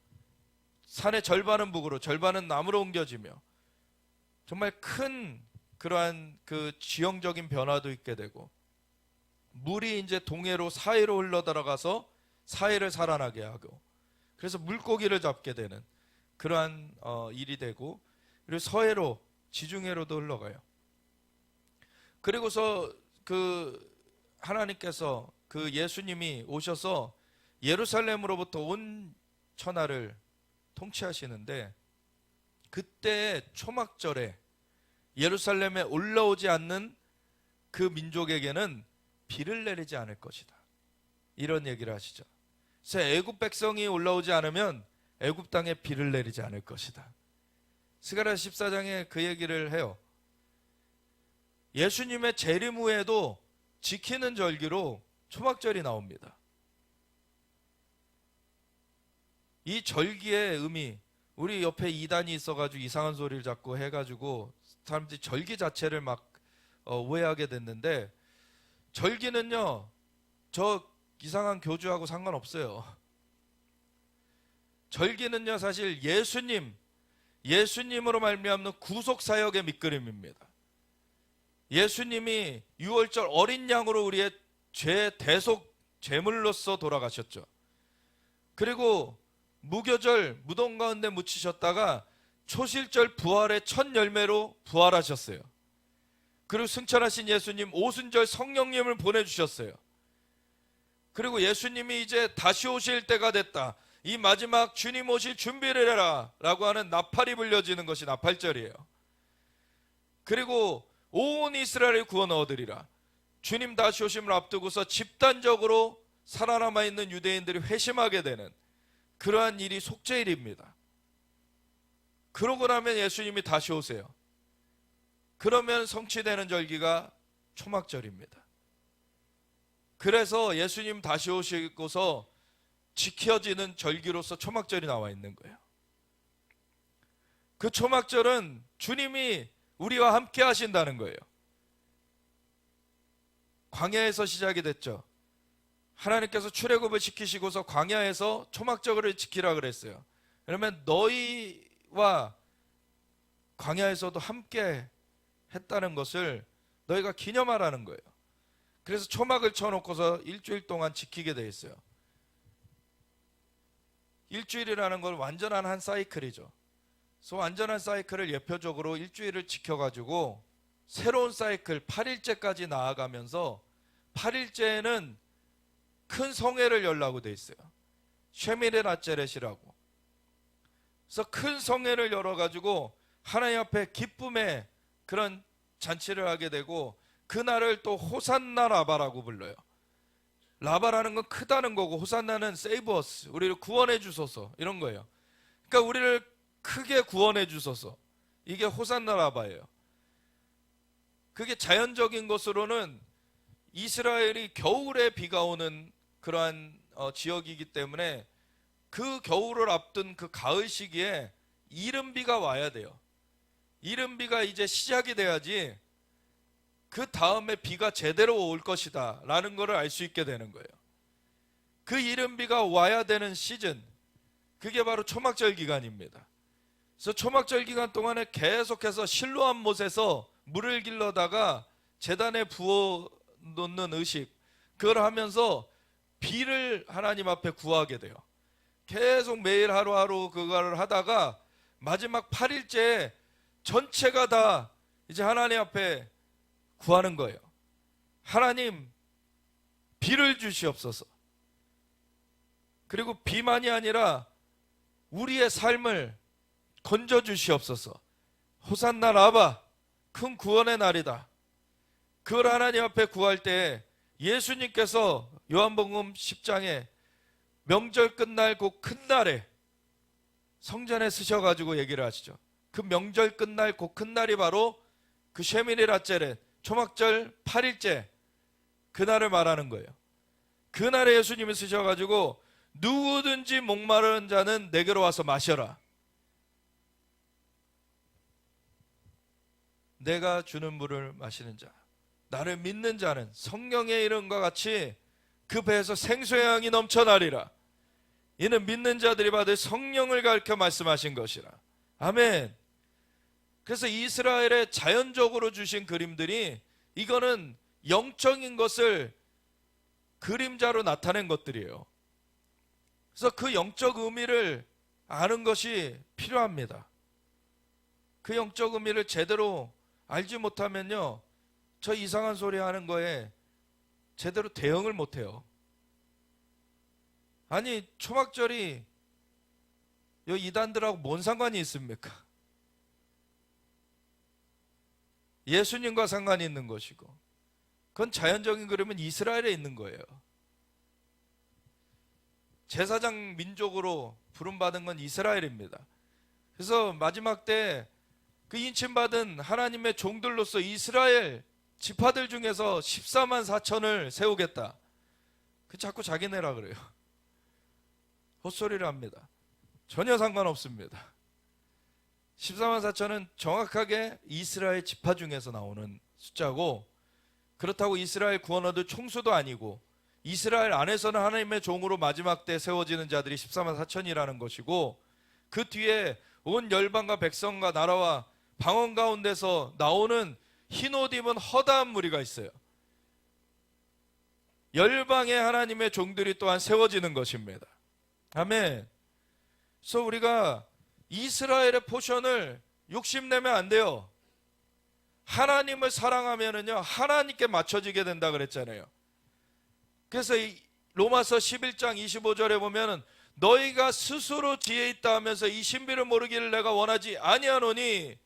산의 절반은 북으로, 절반은 남으로 옮겨지며, 정말 큰 그러한 그 지형적인 변화도 있게 되고, 물이 이제 동해로 사해로 흘러 들어가서 사해를 살아나게 하고, 그래서 물고기를 잡게 되는 그러한 일이 되고, 그리고 서해로, 지중해로도 흘러가요. 그리고서 그 하나님께서, 그 예수님이 오셔서 예루살렘으로부터 온 천하를 통치하시는데, 그때 초막절에 예루살렘에 올라오지 않는 그 민족에게는 비를 내리지 않을 것이다, 이런 얘기를 하시죠. 그래서 애굽 백성이 올라오지 않으면 애굽 땅에 비를 내리지 않을 것이다. 스가랴 14장에 그 얘기를 해요. 예수님의 재림 후에도 지키는 절기로 초막절이 나옵니다. 이 절기의 의미, 우리 옆에 이단이 있어가지고 이상한 소리를 자꾸 해가지고 사람들이 절기 자체를 막 오해하게 됐는데, 절기는요 저 이상한 교주하고 상관없어요. 절기는요 사실 예수님으로 말미암는 구속사역의 밑그림입니다. 예수님이 유월절 어린 양으로 우리의 죄 대속 제물로서 돌아가셨죠. 그리고 무교절 무덤 가운데 묻히셨다가 초실절 부활의 첫 열매로 부활하셨어요. 그리고 승천하신 예수님 오순절 성령님을 보내주셨어요. 그리고 예수님이 이제 다시 오실 때가 됐다, 이 마지막 주님 오실 준비를 해라 라고 하는 나팔이 불려지는 것이 나팔절이에요. 그리고 온 이스라엘을 구원 얻으리라, 주님 다시 오심을 앞두고서 집단적으로 살아남아 있는 유대인들이 회심하게 되는 그러한 일이 속죄일입니다. 그러고 나면 예수님이 다시 오세요. 그러면 성취되는 절기가 초막절입니다. 그래서 예수님 다시 오시고서 지켜지는 절기로서 초막절이 나와 있는 거예요. 그 초막절은 주님이 우리와 함께 하신다는 거예요. 광야에서 시작이 됐죠. 하나님께서 출애굽을 시키시고서 광야에서 초막절을 지키라 그랬어요. 그러면 너희와 광야에서도 함께 했다는 것을 너희가 기념하라는 거예요. 그래서 초막을 쳐놓고서 일주일 동안 지키게 돼 있어요. 일주일이라는 건 완전한 한 사이클이죠. 그래서 완전한 사이클을 예표적으로 일주일을 지켜가지고 새로운 사이클 8일째까지 나아가면서 8일째에는 큰 성회를 열라고 돼 있어요. 쉐미레 라제렛이라고. 그래서 큰 성회를 열어가지고 하나님 앞에 기쁨의 그런 잔치를 하게 되고, 그날을 또 호산나 라바라고 불러요. 라바라는 건 크다는 거고, 호산나는 세이브 어스, 우리를 구원해 주소서, 이런 거예요. 그러니까 우리를 크게 구원해 주소서, 이게 호산나 라바예요. 그게 자연적인 것으로는 이스라엘이 겨울에 비가 오는 그러한 지역이기 때문에 그 겨울을 앞둔 그 가을 시기에 이른비가 와야 돼요. 이른비가 이제 시작이 돼야지 그 다음에 비가 제대로 올 것이다 라는 것을 알 수 있게 되는 거예요. 그 이른비가 와야 되는 시즌, 그게 바로 초막절 기간입니다. 그래서 초막절 기간 동안에 계속해서 실로암 못에서 물을 길러다가 제단에 부어 놓는 의식, 그걸 하면서 비를 하나님 앞에 구하게 돼요. 계속 매일 하루하루 그걸 하다가 마지막 8일째에 전체가 다 이제 하나님 앞에 구하는 거예요. 하나님, 비를 주시옵소서. 그리고 비만이 아니라 우리의 삶을 건져 주시옵소서. 호산나 라바, 큰 구원의 날이다. 그걸 하나님 앞에 구할 때 예수님께서 요한복음 10장에 명절 끝날 그 큰 날에 성전에 쓰셔가지고 얘기를 하시죠. 그 명절 끝날 그 큰 날이 바로 그 쉐미니 라제렛 초막절 8일째 그날을 말하는 거예요. 그날에 예수님이 쓰셔가지고 누구든지 목마른 자는 내게로 와서 마셔라. 내가 주는 물을 마시는 자, 나를 믿는 자는 성경의 이름과 같이 그 배에서 생수의 양이 넘쳐나리라. 이는 믿는 자들이 받을 성령을 가르쳐 말씀하신 것이라. 아멘. 그래서 이스라엘에 자연적으로 주신 그림들이, 이거는 영적인 것을 그림자로 나타낸 것들이에요. 그래서 그 영적 의미를 아는 것이 필요합니다. 그 영적 의미를 제대로 알지 못하면요, 저 이상한 소리 하는 거에 제대로 대응을 못해요. 아니, 초막절이 이 이단들하고 뭔 상관이 있습니까? 예수님과 상관이 있는 것이고, 그건 자연적인 그림은 이스라엘에 있는 거예요. 제사장 민족으로 부름받은 건 이스라엘입니다. 그래서 마지막 때 그 인침받은 하나님의 종들로서 이스라엘 지파들 중에서 14만 4천을 세우겠다. 그 자꾸 자기네라 그래요. 헛소리를 합니다. 전혀 상관없습니다. 14만 4천은 정확하게 이스라엘 지파 중에서 나오는 숫자고, 그렇다고 이스라엘 구원 얻을 총수도 아니고, 이스라엘 안에서는 하나님의 종으로 마지막 때 세워지는 자들이 14만 4천이라는 것이고, 그 뒤에 온 열방과 백성과 나라와 방언 가운데서 나오는 흰옷 입은 허다한 무리가 있어요. 열방의 하나님의 종들이 또한 세워지는 것입니다. 아멘. 그래서 우리가 이스라엘의 포션을 욕심내면 안 돼요. 하나님을 사랑하면은요, 하나님께 맞춰지게 된다 그랬잖아요. 그래서 이 로마서 11장 25절에 보면은 너희가 스스로 지혜 있다 하면서 이 신비를 모르기를 내가 원하지 아니하노니,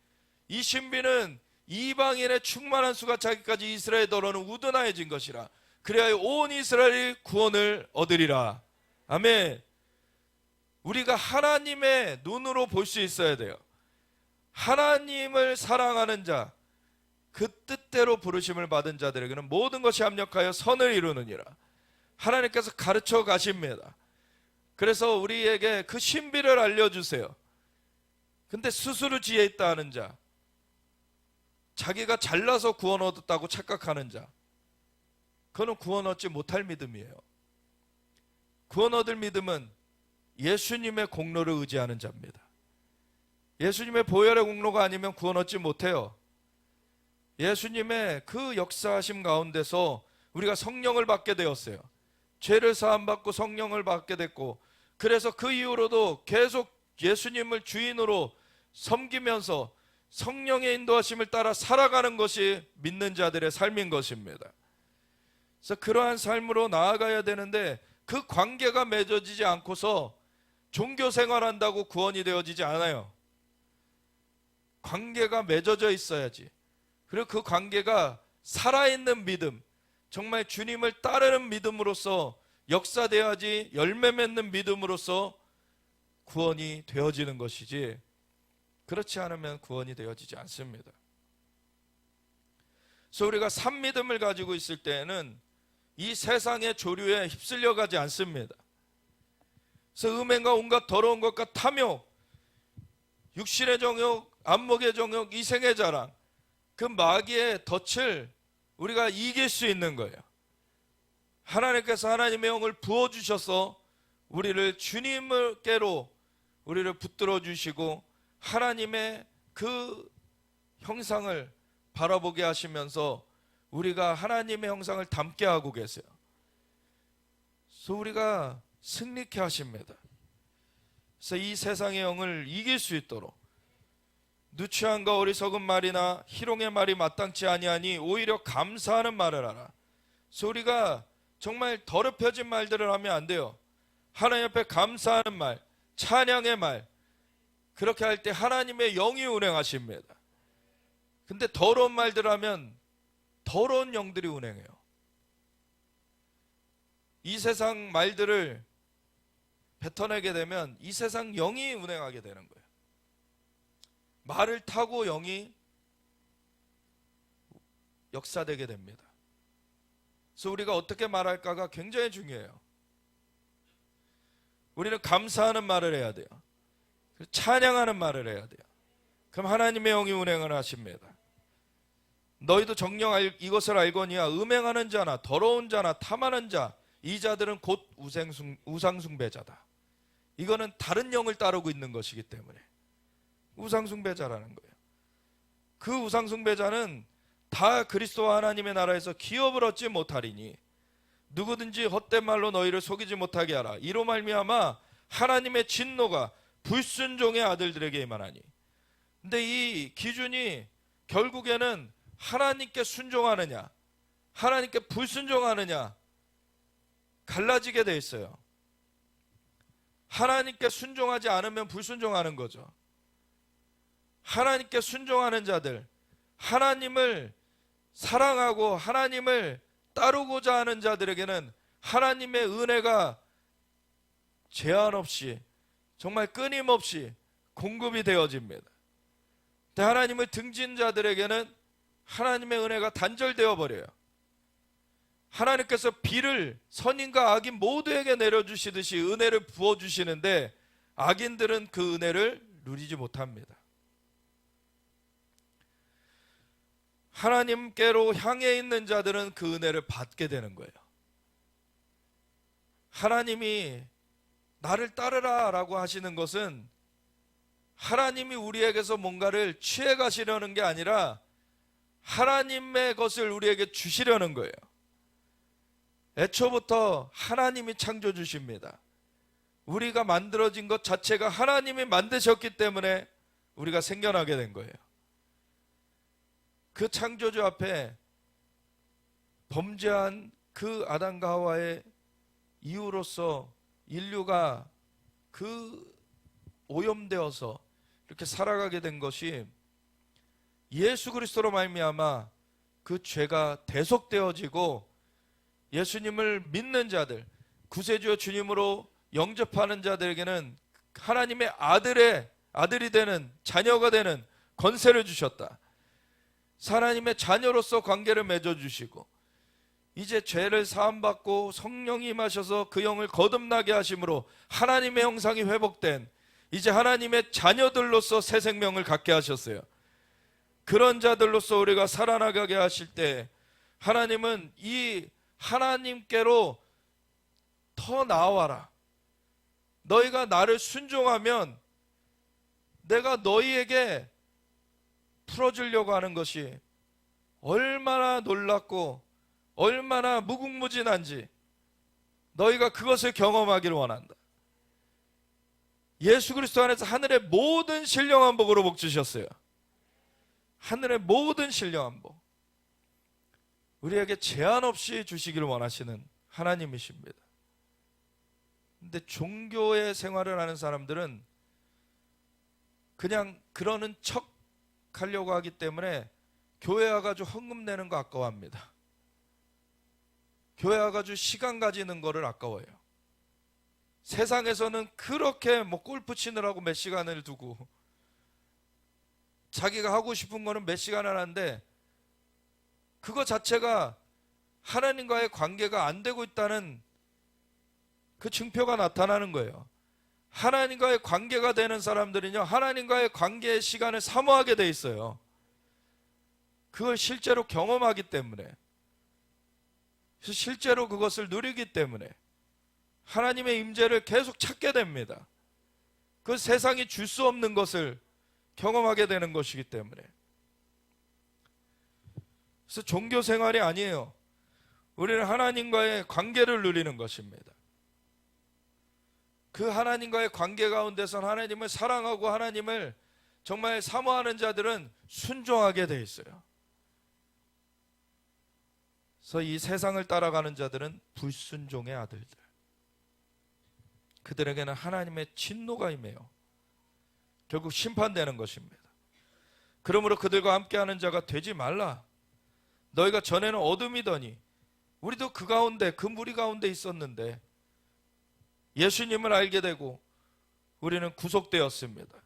이 신비는 이방인의 충만한 수가 자기까지 이스라엘에 더러는 우둔하여진 것이라. 그래야 온 이스라엘이 구원을 얻으리라. 아멘. 우리가 하나님의 눈으로 볼 수 있어야 돼요. 하나님을 사랑하는 자, 그 뜻대로 부르심을 받은 자들에게는 모든 것이 합력하여 선을 이루느니라. 하나님께서 가르쳐 가십니다. 그래서 우리에게 그 신비를 알려주세요. 근데 스스로 지혜 있다 하는 자, 자기가 잘나서 구원 얻었다고 착각하는 자, 그거는 구원 얻지 못할 믿음이에요. 구원 얻을 믿음은 예수님의 공로를 의지하는 자입니다. 예수님의 보혈의 공로가 아니면 구원 얻지 못해요. 예수님의 그 역사하심 가운데서 우리가 성령을 받게 되었어요. 죄를 사함받고 성령을 받게 됐고, 그래서 그 이후로도 계속 예수님을 주인으로 섬기면서 성령의 인도하심을 따라 살아가는 것이 믿는 자들의 삶인 것입니다. 그래서 그러한 삶으로 나아가야 되는데, 그 관계가 맺어지지 않고서 종교 생활한다고 구원이 되어지지 않아요. 관계가 맺어져 있어야지. 그리고 그 관계가 살아있는 믿음, 정말 주님을 따르는 믿음으로써 역사되어야지, 열매 맺는 믿음으로써 구원이 되어지는 것이지, 그렇지 않으면 구원이 되어지지 않습니다. 그래서 우리가 산 믿음을 가지고 있을 때에는 이 세상의 조류에 휩쓸려 가지 않습니다. 그래서 음행과 온갖 더러운 것과 탐욕, 육신의 정욕, 안목의 정욕, 이생의 자랑, 그 마귀의 덫을 우리가 이길 수 있는 거예요. 하나님께서 하나님의 영을 부어주셔서 우리를 주님께로 우리를 붙들어 주시고 하나님의 그 형상을 바라보게 하시면서 우리가 하나님의 형상을 담게 하고 계세요. 그래서 우리가 승리케 하십니다. 그래서 이 세상의 영을 이길 수 있도록 누추함과 어리석은 말이나 희롱의 말이 마땅치 아니하니 오히려 감사하는 말을 하라. 그래서 우리가 정말 더럽혀진 말들을 하면 안 돼요. 하나님 앞에 감사하는 말, 찬양의 말, 그렇게 할 때 하나님의 영이 운행하십니다. 근데 더러운 말들 하면 더러운 영들이 운행해요. 이 세상 말들을 뱉어내게 되면 이 세상 영이 운행하게 되는 거예요. 말을 타고 영이 역사되게 됩니다. 그래서 우리가 어떻게 말할까가 굉장히 중요해요. 우리는 감사하는 말을 해야 돼요. 찬양하는 말을 해야 돼요. 그럼 하나님의 영이 운행을 하십니다. 너희도 정녕 이것을 알거니와 음행하는 자나 더러운 자나 탐하는 자, 이 자들은 곧 우상숭배자다. 이거는 다른 영을 따르고 있는 것이기 때문에 우상숭배자라는 거예요. 그 우상숭배자는 다 그리스도와 하나님의 나라에서 기업을 얻지 못하리니 누구든지 헛된 말로 너희를 속이지 못하게 하라. 이로 말미암아 하나님의 진노가 불순종의 아들들에게 임하나니. 근데 이 기준이 결국에는 하나님께 순종하느냐 하나님께 불순종하느냐 갈라지게 돼 있어요. 하나님께 순종하지 않으면 불순종하는 거죠. 하나님께 순종하는 자들, 하나님을 사랑하고 하나님을 따르고자 하는 자들에게는 하나님의 은혜가 제한 없이 정말 끊임없이 공급이 되어집니다. 근데 하나님을 등진 자들에게는 하나님의 은혜가 단절되어 버려요. 하나님께서 비를 선인과 악인 모두에게 내려주시듯이 은혜를 부어주시는데 악인들은 그 은혜를 누리지 못합니다. 하나님께로 향해 있는 자들은 그 은혜를 받게 되는 거예요. 하나님이 나를 따르라 라고 하시는 것은 하나님이 우리에게서 뭔가를 취해 가시려는 게 아니라 하나님의 것을 우리에게 주시려는 거예요. 애초부터 하나님이 창조주십니다. 우리가 만들어진 것 자체가 하나님이 만드셨기 때문에 우리가 생겨나게 된 거예요. 그 창조주 앞에 범죄한 그 아담과 하와의 이유로서 인류가 그 오염되어서 이렇게 살아가게 된 것이 예수 그리스도로 말미암아 그 죄가 대속되어지고 예수님을 믿는 자들, 구세주여 주님으로 영접하는 자들에게는 하나님의 아들이 되는, 자녀가 되는 권세를 주셨다. 하나님의 자녀로서 관계를 맺어주시고 이제 죄를 사함받고 성령이 임하셔서 그 영을 거듭나게 하심으로 하나님의 형상이 회복된 이제 하나님의 자녀들로서 새 생명을 갖게 하셨어요. 그런 자들로서 우리가 살아나가게 하실 때 하나님은 이 하나님께로 더 나아와라. 너희가 나를 순종하면 내가 너희에게 풀어주려고 하는 것이 얼마나 놀랍고 얼마나 무궁무진한지 너희가 그것을 경험하기를 원한다. 예수 그리스도 안에서 하늘의 모든 신령한 복으로 복 주셨어요. 하늘의 모든 신령한 복, 우리에게 제한 없이 주시기를 원하시는 하나님이십니다. 근데 종교의 생활을 하는 사람들은 그냥 그러는 척 하려고 하기 때문에 교회 와가지고 헌금 내는 거 아까워합니다. 교회 와가지고 시간 가지는 거를 아까워해요. 세상에서는 그렇게 뭐 골프 치느라고 몇 시간을 두고 자기가 하고 싶은 거는 몇 시간을 하는데 그거 자체가 하나님과의 관계가 안 되고 있다는 그 증표가 나타나는 거예요. 하나님과의 관계가 되는 사람들은요, 하나님과의 관계의 시간을 사모하게 돼 있어요. 그걸 실제로 경험하기 때문에, 실제로 그것을 누리기 때문에 하나님의 임재를 계속 찾게 됩니다. 그 세상이 줄 수 없는 것을 경험하게 되는 것이기 때문에. 그래서 종교 생활이 아니에요. 우리는 하나님과의 관계를 누리는 것입니다. 그 하나님과의 관계 가운데서 하나님을 사랑하고 하나님을 정말 사모하는 자들은 순종하게 돼 있어요. 그래서 이 세상을 따라가는 자들은 불순종의 아들들, 그들에게는 하나님의 진노가 임해요. 결국 심판되는 것입니다. 그러므로 그들과 함께하는 자가 되지 말라. 너희가 전에는 어둠이더니 우리도 그 가운데, 그 무리 가운데 있었는데 예수님을 알게 되고 우리는 구속되었습니다.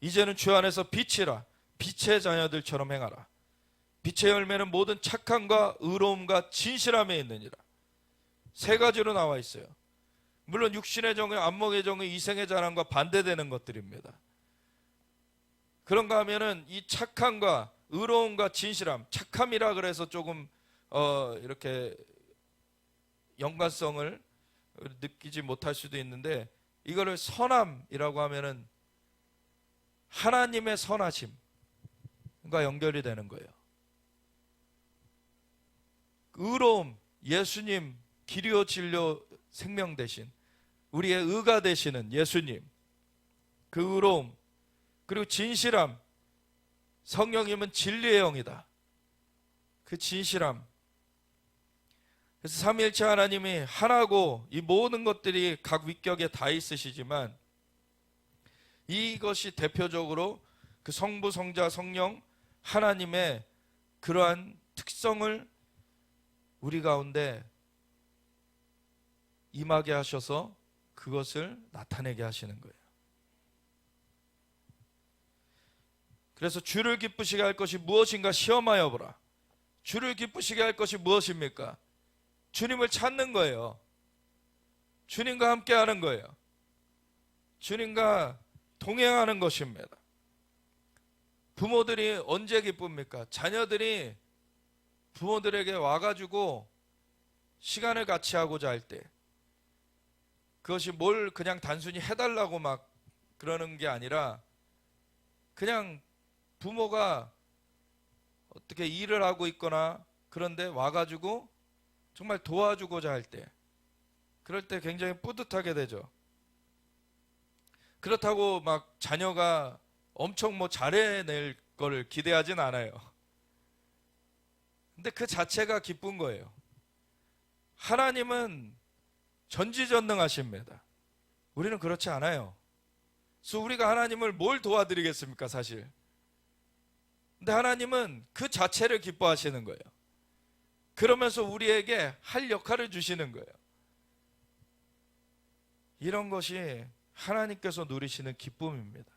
이제는 주 안에서 빛이라. 빛의 자녀들처럼 행하라. 빛의 열매는 모든 착함과 의로움과 진실함에 있느니라. 세 가지로 나와 있어요. 물론 육신의 정의, 안목의 정의, 이생의 자랑과 반대되는 것들입니다. 그런가 하면은 이 착함과 의로움과 진실함, 착함이라 그래서 조금 이렇게 연관성을 느끼지 못할 수도 있는데, 이거를 선함이라고 하면은 하나님의 선하심과 연결이 되는 거예요. 의로움, 예수님, 길이요 진료 생명 대신 우리의 의가 되시는 예수님, 그 의로움, 그리고 진실함, 성령님은 진리의 영이다. 그 진실함. 그래서 삼위일체 하나님이 하나고 이 모든 것들이 각 위격에 다 있으시지만 이것이 대표적으로 그 성부, 성자, 성령 하나님의 그러한 특성을 우리 가운데 임하게 하셔서 그것을 나타내게 하시는 거예요. 그래서 주를 기쁘시게 할 것이 무엇인가 시험하여 보라. 주를 기쁘시게 할 것이 무엇입니까? 주님을 찾는 거예요. 주님과 함께 하는 거예요. 주님과 동행하는 것입니다. 부모들이 언제 기쁩니까? 자녀들이 부모들에게 와가지고 시간을 같이 하고자 할 때, 그것이 뭘 그냥 단순히 해달라고 막 그러는 게 아니라 그냥 부모가 어떻게 일을 하고 있거나 그런데 와가지고 정말 도와주고자 할 때, 그럴 때 굉장히 뿌듯하게 되죠. 그렇다고 막 자녀가 엄청 뭐 잘해낼 걸 기대하진 않아요. 근데 그 자체가 기쁜 거예요. 하나님은 전지전능하십니다. 우리는 그렇지 않아요. 그래서 우리가 하나님을 뭘 도와드리겠습니까, 사실. 근데 하나님은 그 자체를 기뻐하시는 거예요. 그러면서 우리에게 할 역할을 주시는 거예요. 이런 것이 하나님께서 누리시는 기쁨입니다.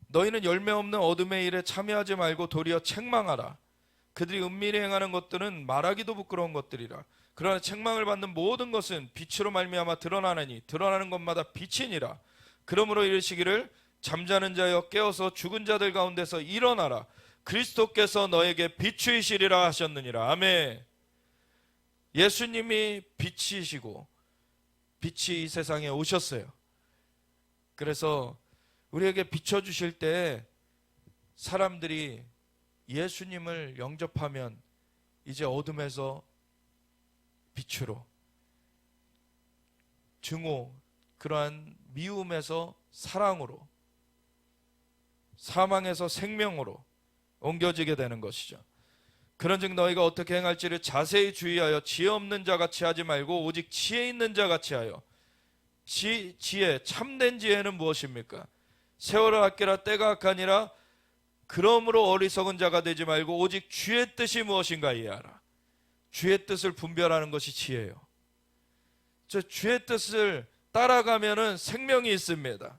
너희는 열매 없는 어둠의 일에 참여하지 말고 도리어 책망하라. 그들이 은밀히 행하는 것들은 말하기도 부끄러운 것들이라. 그러나 책망을 받는 모든 것은 빛으로 말미암아 드러나느니 드러나는 것마다 빛이니라. 그러므로 이르시기를 잠자는 자여 깨어서 죽은 자들 가운데서 일어나라. 그리스도께서 너에게 빛이시리라 하셨느니라. 아멘. 예수님이 빛이시고 빛이 이 세상에 오셨어요. 그래서 우리에게 비춰주실 때 사람들이 예수님을 영접하면 이제 어둠에서 빛으로, 증오, 그러한 미움에서 사랑으로, 사망에서 생명으로 옮겨지게 되는 것이죠. 그런즉 너희가 어떻게 행할지를 자세히 주의하여 지혜 없는 자같이 하지 말고 오직 지혜 있는 자같이 하여. 지혜, 참된 지혜는 무엇입니까? 세월을 아끼라 때가 악하니라. 그러므로 어리석은 자가 되지 말고 오직 주의 뜻이 무엇인가 이해하라. 주의 뜻을 분별하는 것이 지혜예요. 저 주의 뜻을 따라가면은 생명이 있습니다.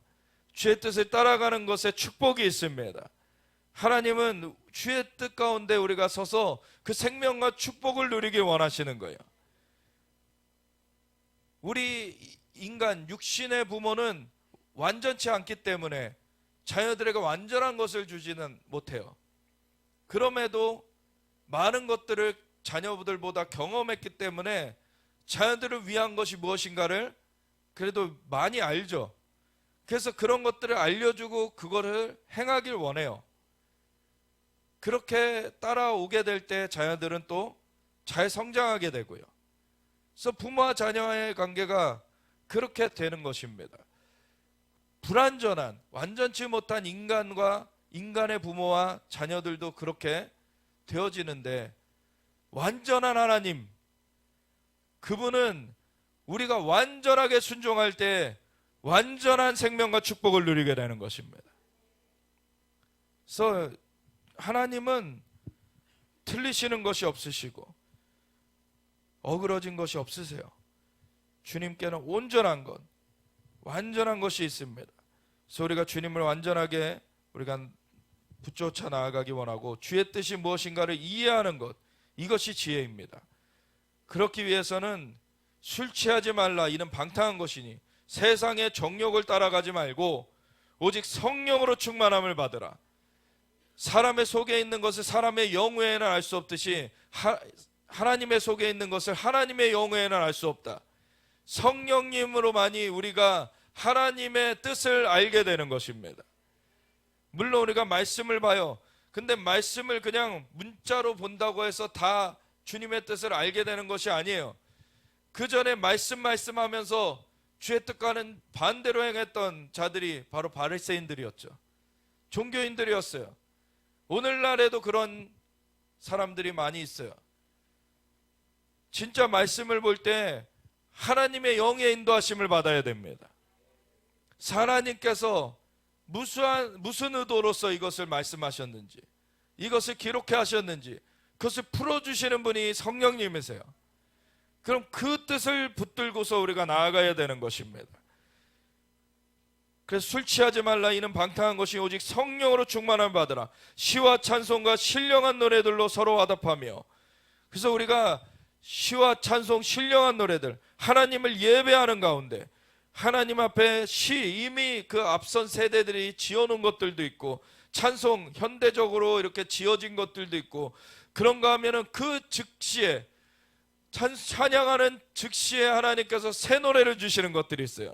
주의 뜻을 따라가는 것에 축복이 있습니다. 하나님은 주의 뜻 가운데 우리가 서서 그 생명과 축복을 누리길 원하시는 거예요. 우리 인간 육신의 부모는 완전치 않기 때문에 자녀들에게 완전한 것을 주지는 못해요. 그럼에도 많은 것들을 자녀들보다 경험했기 때문에 자녀들을 위한 것이 무엇인가를 그래도 많이 알죠. 그래서 그런 것들을 알려주고 그거를 행하길 원해요. 그렇게 따라오게 될 때 자녀들은 또 잘 성장하게 되고요. 그래서 부모와 자녀의 관계가 그렇게 되는 것입니다. 불완전한, 완전치 못한 인간과 인간의 부모와 자녀들도 그렇게 되어지는데, 완전한 하나님, 그분은 우리가 완전하게 순종할 때 완전한 생명과 축복을 누리게 되는 것입니다. 그래서 하나님은 틀리시는 것이 없으시고 어그러진 것이 없으세요. 주님께는 온전한 것, 완전한 것이 있습니다. 그래서 우리가 주님을 완전하게 우리가 붙쫓아 나아가기 원하고 주의 뜻이 무엇인가를 이해하는 것, 이것이 지혜입니다. 그렇기 위해서는 술 취하지 말라, 이는 방탕한 것이니 세상의 정욕을 따라가지 말고 오직 성령으로 충만함을 받으라. 사람의 속에 있는 것을 사람의 영외에는 알 수 없듯이 하나님의 속에 있는 것을 하나님의 영외에는 알 수 없다. 성령님으로만이 우리가 하나님의 뜻을 알게 되는 것입니다. 물론 우리가 말씀을 봐요. 근데 말씀을 그냥 문자로 본다고 해서 다 주님의 뜻을 알게 되는 것이 아니에요. 그 전에 말씀하면서 주의 뜻과는 반대로 행했던 자들이 바로 바리새인들이었죠. 종교인들이었어요. 오늘날에도 그런 사람들이 많이 있어요. 진짜 말씀을 볼 때 하나님의 영의 인도하심을 받아야 됩니다. 하나님께서 무슨 의도로서 이것을 말씀하셨는지, 이것을 기록해 하셨는지, 그것을 풀어주시는 분이 성령님이세요. 그럼 그 뜻을 붙들고서 우리가 나아가야 되는 것입니다. 그래서 술 취하지 말라, 이는 방탕한 것이 오직 성령으로 충만함을 받으라. 시와 찬송과 신령한 노래들로 서로 화답하며. 그래서 우리가 시와 찬송, 신령한 노래들, 하나님을 예배하는 가운데 하나님 앞에 이미 그 앞선 세대들이 지어놓은 것들도 있고 찬송 현대적으로 이렇게 지어진 것들도 있고, 그런가 하면은 그 즉시에 찬양하는 즉시에 하나님께서 새 노래를 주시는 것들이 있어요.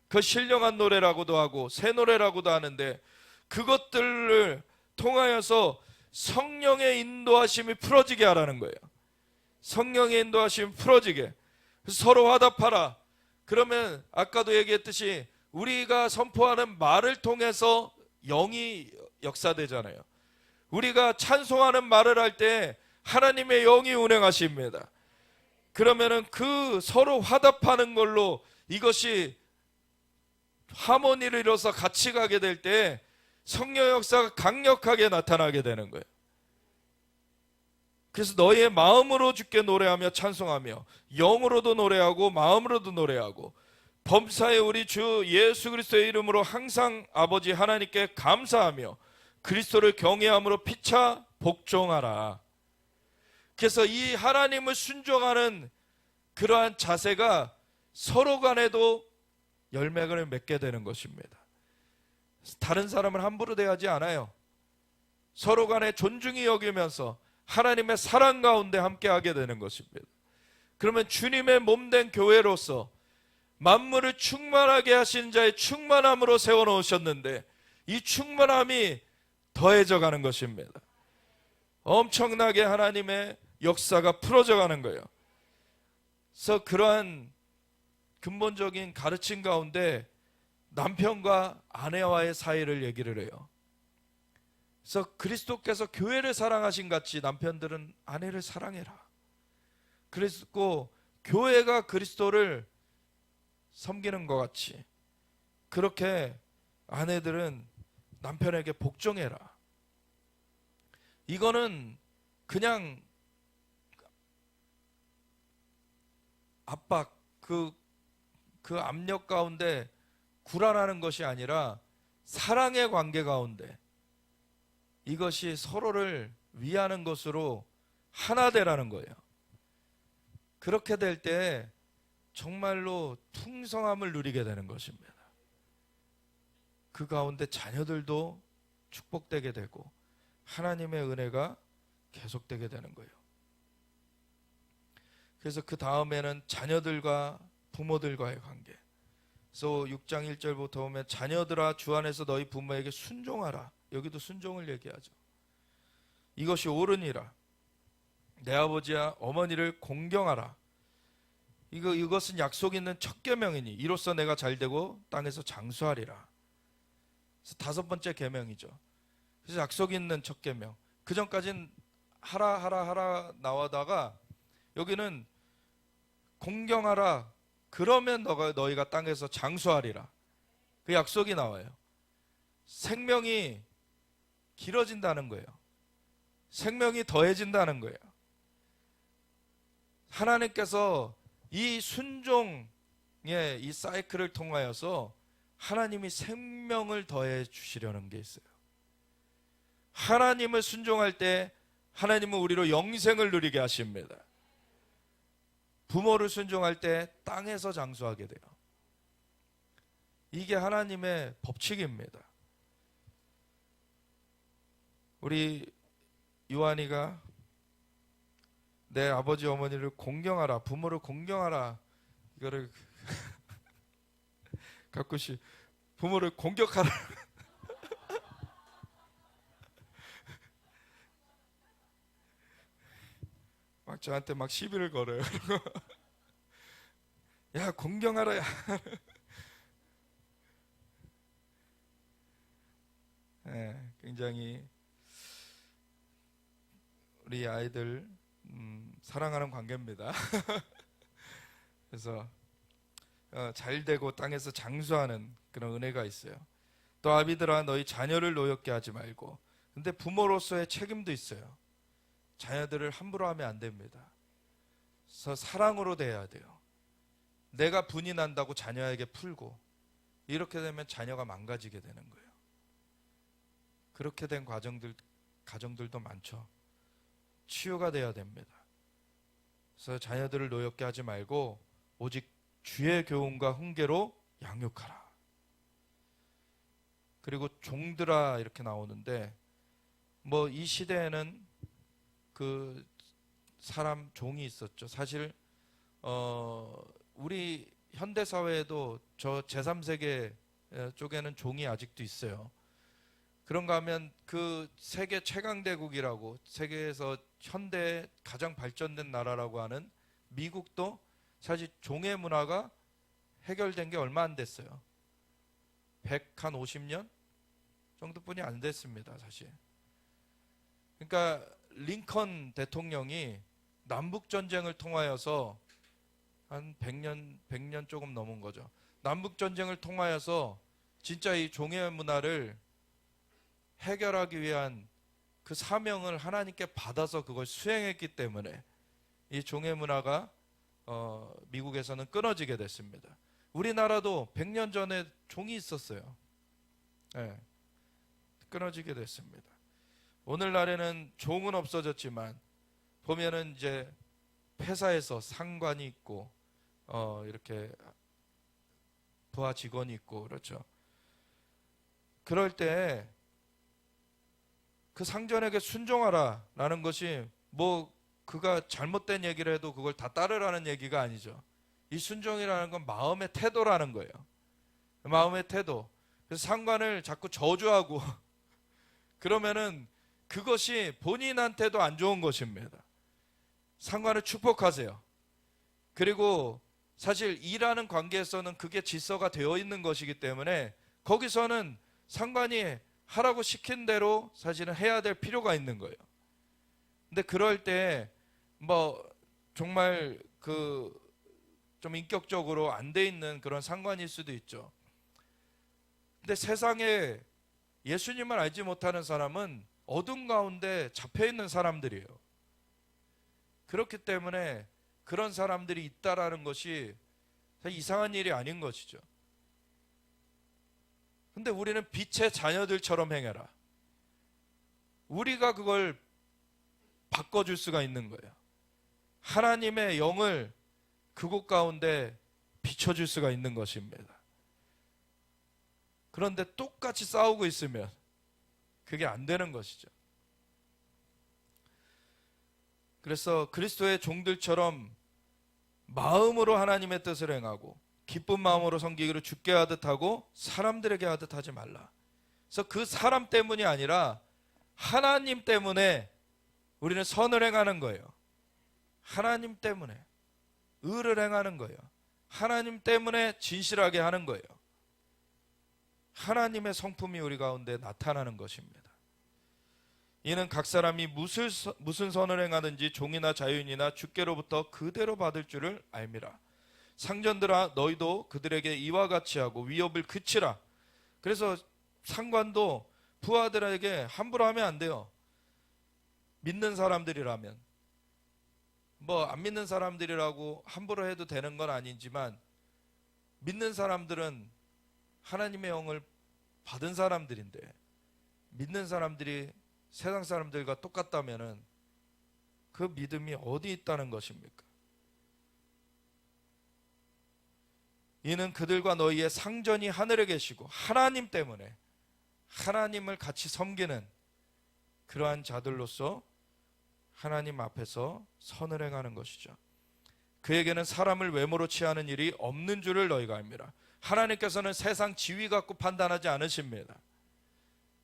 그 신령한 노래라고도 하고 새 노래라고도 하는데, 그것들을 통하여서 성령의 인도하심이 풀어지게 하라는 거예요. 성령의 인도하심이 풀어지게. 서로 화답하라. 그러면 아까도 얘기했듯이 우리가 선포하는 말을 통해서 영이 역사되잖아요. 우리가 찬송하는 말을 할 때 하나님의 영이 운행하십니다. 그러면은 그 서로 화답하는 걸로 이것이 하모니를 이뤄서 같이 가게 될 때 성령 역사가 강력하게 나타나게 되는 거예요. 그래서 너희의 마음으로 주께 노래하며 찬송하며 영으로도 노래하고 마음으로도 노래하고 범사에 우리 주 예수 그리스도의 이름으로 항상 아버지 하나님께 감사하며 그리스도를 경외함으로 피차 복종하라. 그래서 이 하나님을 순종하는 그러한 자세가 서로 간에도 열매를 맺게 되는 것입니다. 다른 사람을 함부로 대하지 않아요. 서로 간에 존중히 여기면서 하나님의 사랑 가운데 함께하게 되는 것입니다. 그러면 주님의 몸된 교회로서 만물을 충만하게 하신 자의 충만함으로 세워놓으셨는데 이 충만함이 더해져 가는 것입니다. 엄청나게 하나님의 역사가 풀어져 가는 거예요. 그래서 그러한 근본적인 가르침 가운데 남편과 아내와의 사이를 얘기를 해요. 그래서 그리스도께서 교회를 사랑하신 같이 남편들은 아내를 사랑해라. 그리고 교회가 그리스도를 섬기는 것 같이 그렇게 아내들은 남편에게 복종해라. 이거는 그냥 압박, 그 압력 가운데 굴하라는 것이 아니라 사랑의 관계 가운데 이것이 서로를 위하는 것으로 하나 되라는 거예요. 그렇게 될 때 정말로 풍성함을 누리게 되는 것입니다. 그 가운데 자녀들도 축복되게 되고 하나님의 은혜가 계속되게 되는 거예요. 그래서 그 다음에는 자녀들과 부모들과의 관계. 그래서 6장 1절부터 보면 자녀들아 주 안에서 너희 부모에게 순종하라. 여기도 순종을 얘기하죠. 이것이 옳으니라. 내 아버지와 어머니를 공경하라. 이것은 약속 있는 첫 계명이니 이로써 내가 잘되고 땅에서 장수하리라. 그래서 다섯 번째 계명이죠. 그래서 약속 있는 첫 계명. 그 전까지는 하라 나오다가 여기는 공경하라. 그러면 너희가 땅에서 장수하리라. 그 약속이 나와요. 생명이 길어진다는 거예요. 생명이 더해진다는 거예요. 하나님께서 이 순종의 이 사이클을 통하여서 하나님이 생명을 더해 주시려는 게 있어요. 하나님을 순종할 때 하나님은 우리로 영생을 누리게 하십니다. 부모를 순종할 때 땅에서 장수하게 돼요. 이게 하나님의 법칙입니다. 우리 요한이가 내 아버지 어머니를 공경하라, 부모를 공경하라, 이거를 가끔씩 부모를 공격하라 막 저한테 막 시비를 걸어요. 야 공경하라 야. 네, 굉장히 우리 아이들 사랑하는 관계입니다. 그래서 잘 되고 땅에서 장수하는 그런 은혜가 있어요. 또 아비들아 너희 자녀를 노엽게 하지 말고. 근데 부모로서의 책임도 있어요. 자녀들을 함부로 하면 안 됩니다. 그래서 사랑으로 대해야 돼요. 내가 분이 난다고 자녀에게 풀고 이렇게 되면 자녀가 망가지게 되는 거예요. 그렇게 된 가정들도 많죠. 치유가 돼야 됩니다. 그래서 자녀들을 노엽게 하지 말고 오직 주의 교훈과 훈계로 양육하라. 그리고 종들아 이렇게 나오는데, 뭐 이 시대에는 그 사람 종이 있었죠. 사실 우리 현대 사회에도 저 제3세계 쪽에는 종이 아직도 있어요. 그런가 하면 그 세계 최강대국이라고, 세계에서 현대 가장 발전된 나라라고 하는 미국도 사실 종의 문화가 해결된 게 얼마 안 됐어요. 150년 정도뿐이 안 됐습니다, 사실. 그러니까 링컨 대통령이 남북전쟁을 통하여서 한 100년 조금 넘은 거죠. 남북전쟁을 통하여서 진짜 이 종의 문화를 해결하기 위한 그 사명을 하나님께 받아서 그걸 수행했기 때문에 이 종의 문화가 미국에서는 끊어지게 됐습니다. 우리나라도 100년 전에 종이 있었어요. 네, 끊어지게 됐습니다. 오늘날에는 종은 없어졌지만 보면은 이제 회사에서 상관이 있고 이렇게 부하 직원이 있고 그렇죠. 그럴 때 그 상전에게 순종하라 라는 것이 뭐 그가 잘못된 얘기를 해도 그걸 다 따르라는 얘기가 아니죠. 이 순종이라는 건 마음의 태도라는 거예요. 마음의 태도. 그래서 상관을 자꾸 저주하고 그러면은 그것이 본인한테도 안 좋은 것입니다. 상관을 축복하세요. 그리고 사실 일하는 관계에서는 그게 질서가 되어 있는 것이기 때문에 거기서는 상관이 하라고 시킨 대로 사실은 해야 될 필요가 있는 거예요. 근데 그럴 때 뭐 정말 그 좀 인격적으로 안 돼 있는 그런 상관일 수도 있죠. 근데 세상에 예수님을 알지 못하는 사람은 어둠 가운데 잡혀 있는 사람들이에요. 그렇기 때문에 그런 사람들이 있다라는 것이 이상한 일이 아닌 것이죠. 근데 우리는 빛의 자녀들처럼 행해라. 우리가 그걸 바꿔줄 수가 있는 거예요. 하나님의 영을 그곳 가운데 비춰줄 수가 있는 것입니다. 그런데 똑같이 싸우고 있으면 그게 안 되는 것이죠. 그래서 그리스도의 종들처럼 마음으로 하나님의 뜻을 행하고 기쁜 마음으로 섬기기를 주께 하듯 하고 사람들에게 하듯 하지 말라. 그래서 그 사람 때문이 아니라 하나님 때문에 우리는 선을 행하는 거예요. 하나님 때문에 의를 행하는 거예요. 하나님 때문에 진실하게 하는 거예요. 하나님의 성품이 우리 가운데 나타나는 것입니다. 이는 각 사람이 무슨 선을 행하든지 종이나 자유인이나 주께로부터 그대로 받을 줄을 알미라. 상전들아 너희도 그들에게 이와 같이 하고 위협을 그치라. 그래서 상관도 부하들에게 함부로 하면 안 돼요. 믿는 사람들이라면. 뭐 안 믿는 사람들이라고 함부로 해도 되는 건 아니지만 믿는 사람들은 하나님의 영을 받은 사람들인데 믿는 사람들이 세상 사람들과 똑같다면은 그 믿음이 어디 있다는 것입니까? 이는 그들과 너희의 상전이 하늘에 계시고 하나님 때문에 하나님을 같이 섬기는 그러한 자들로서 하나님 앞에서 선을 행하는 것이죠. 그에게는 사람을 외모로 취하는 일이 없는 줄을 너희가 압니다. 하나님께서는 세상 지위 갖고 판단하지 않으십니다.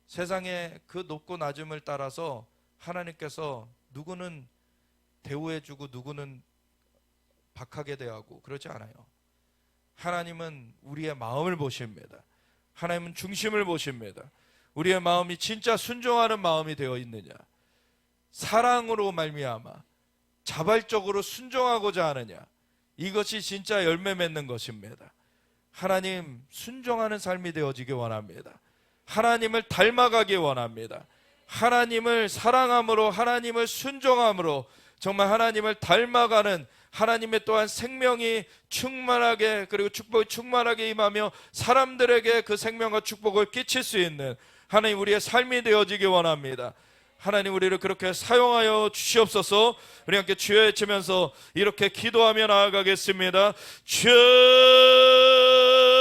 세상의 그 높고 낮음을 따라서 하나님께서 누구는 대우해주고 누구는 박하게 대하고 그러지 않아요. 하나님은 우리의 마음을 보십니다. 하나님은 중심을 보십니다. 우리의 마음이 진짜 순종하는 마음이 되어 있느냐, 사랑으로 말미암아 자발적으로 순종하고자 하느냐, 이것이 진짜 열매 맺는 것입니다. 하나님 순종하는 삶이 되어지기 원합니다. 하나님을 닮아가기 원합니다. 하나님을 사랑함으로, 하나님을 순종함으로 정말 하나님을 닮아가는 하나님의 또한 생명이 충만하게, 그리고 축복이 충만하게 임하며 사람들에게 그 생명과 축복을 끼칠 수 있는 하나님 우리의 삶이 되어지기 원합니다. 하나님 우리를 그렇게 사용하여 주시옵소서. 우리 함께 주여 외치면서 이렇게 기도하며 나아가겠습니다. 주여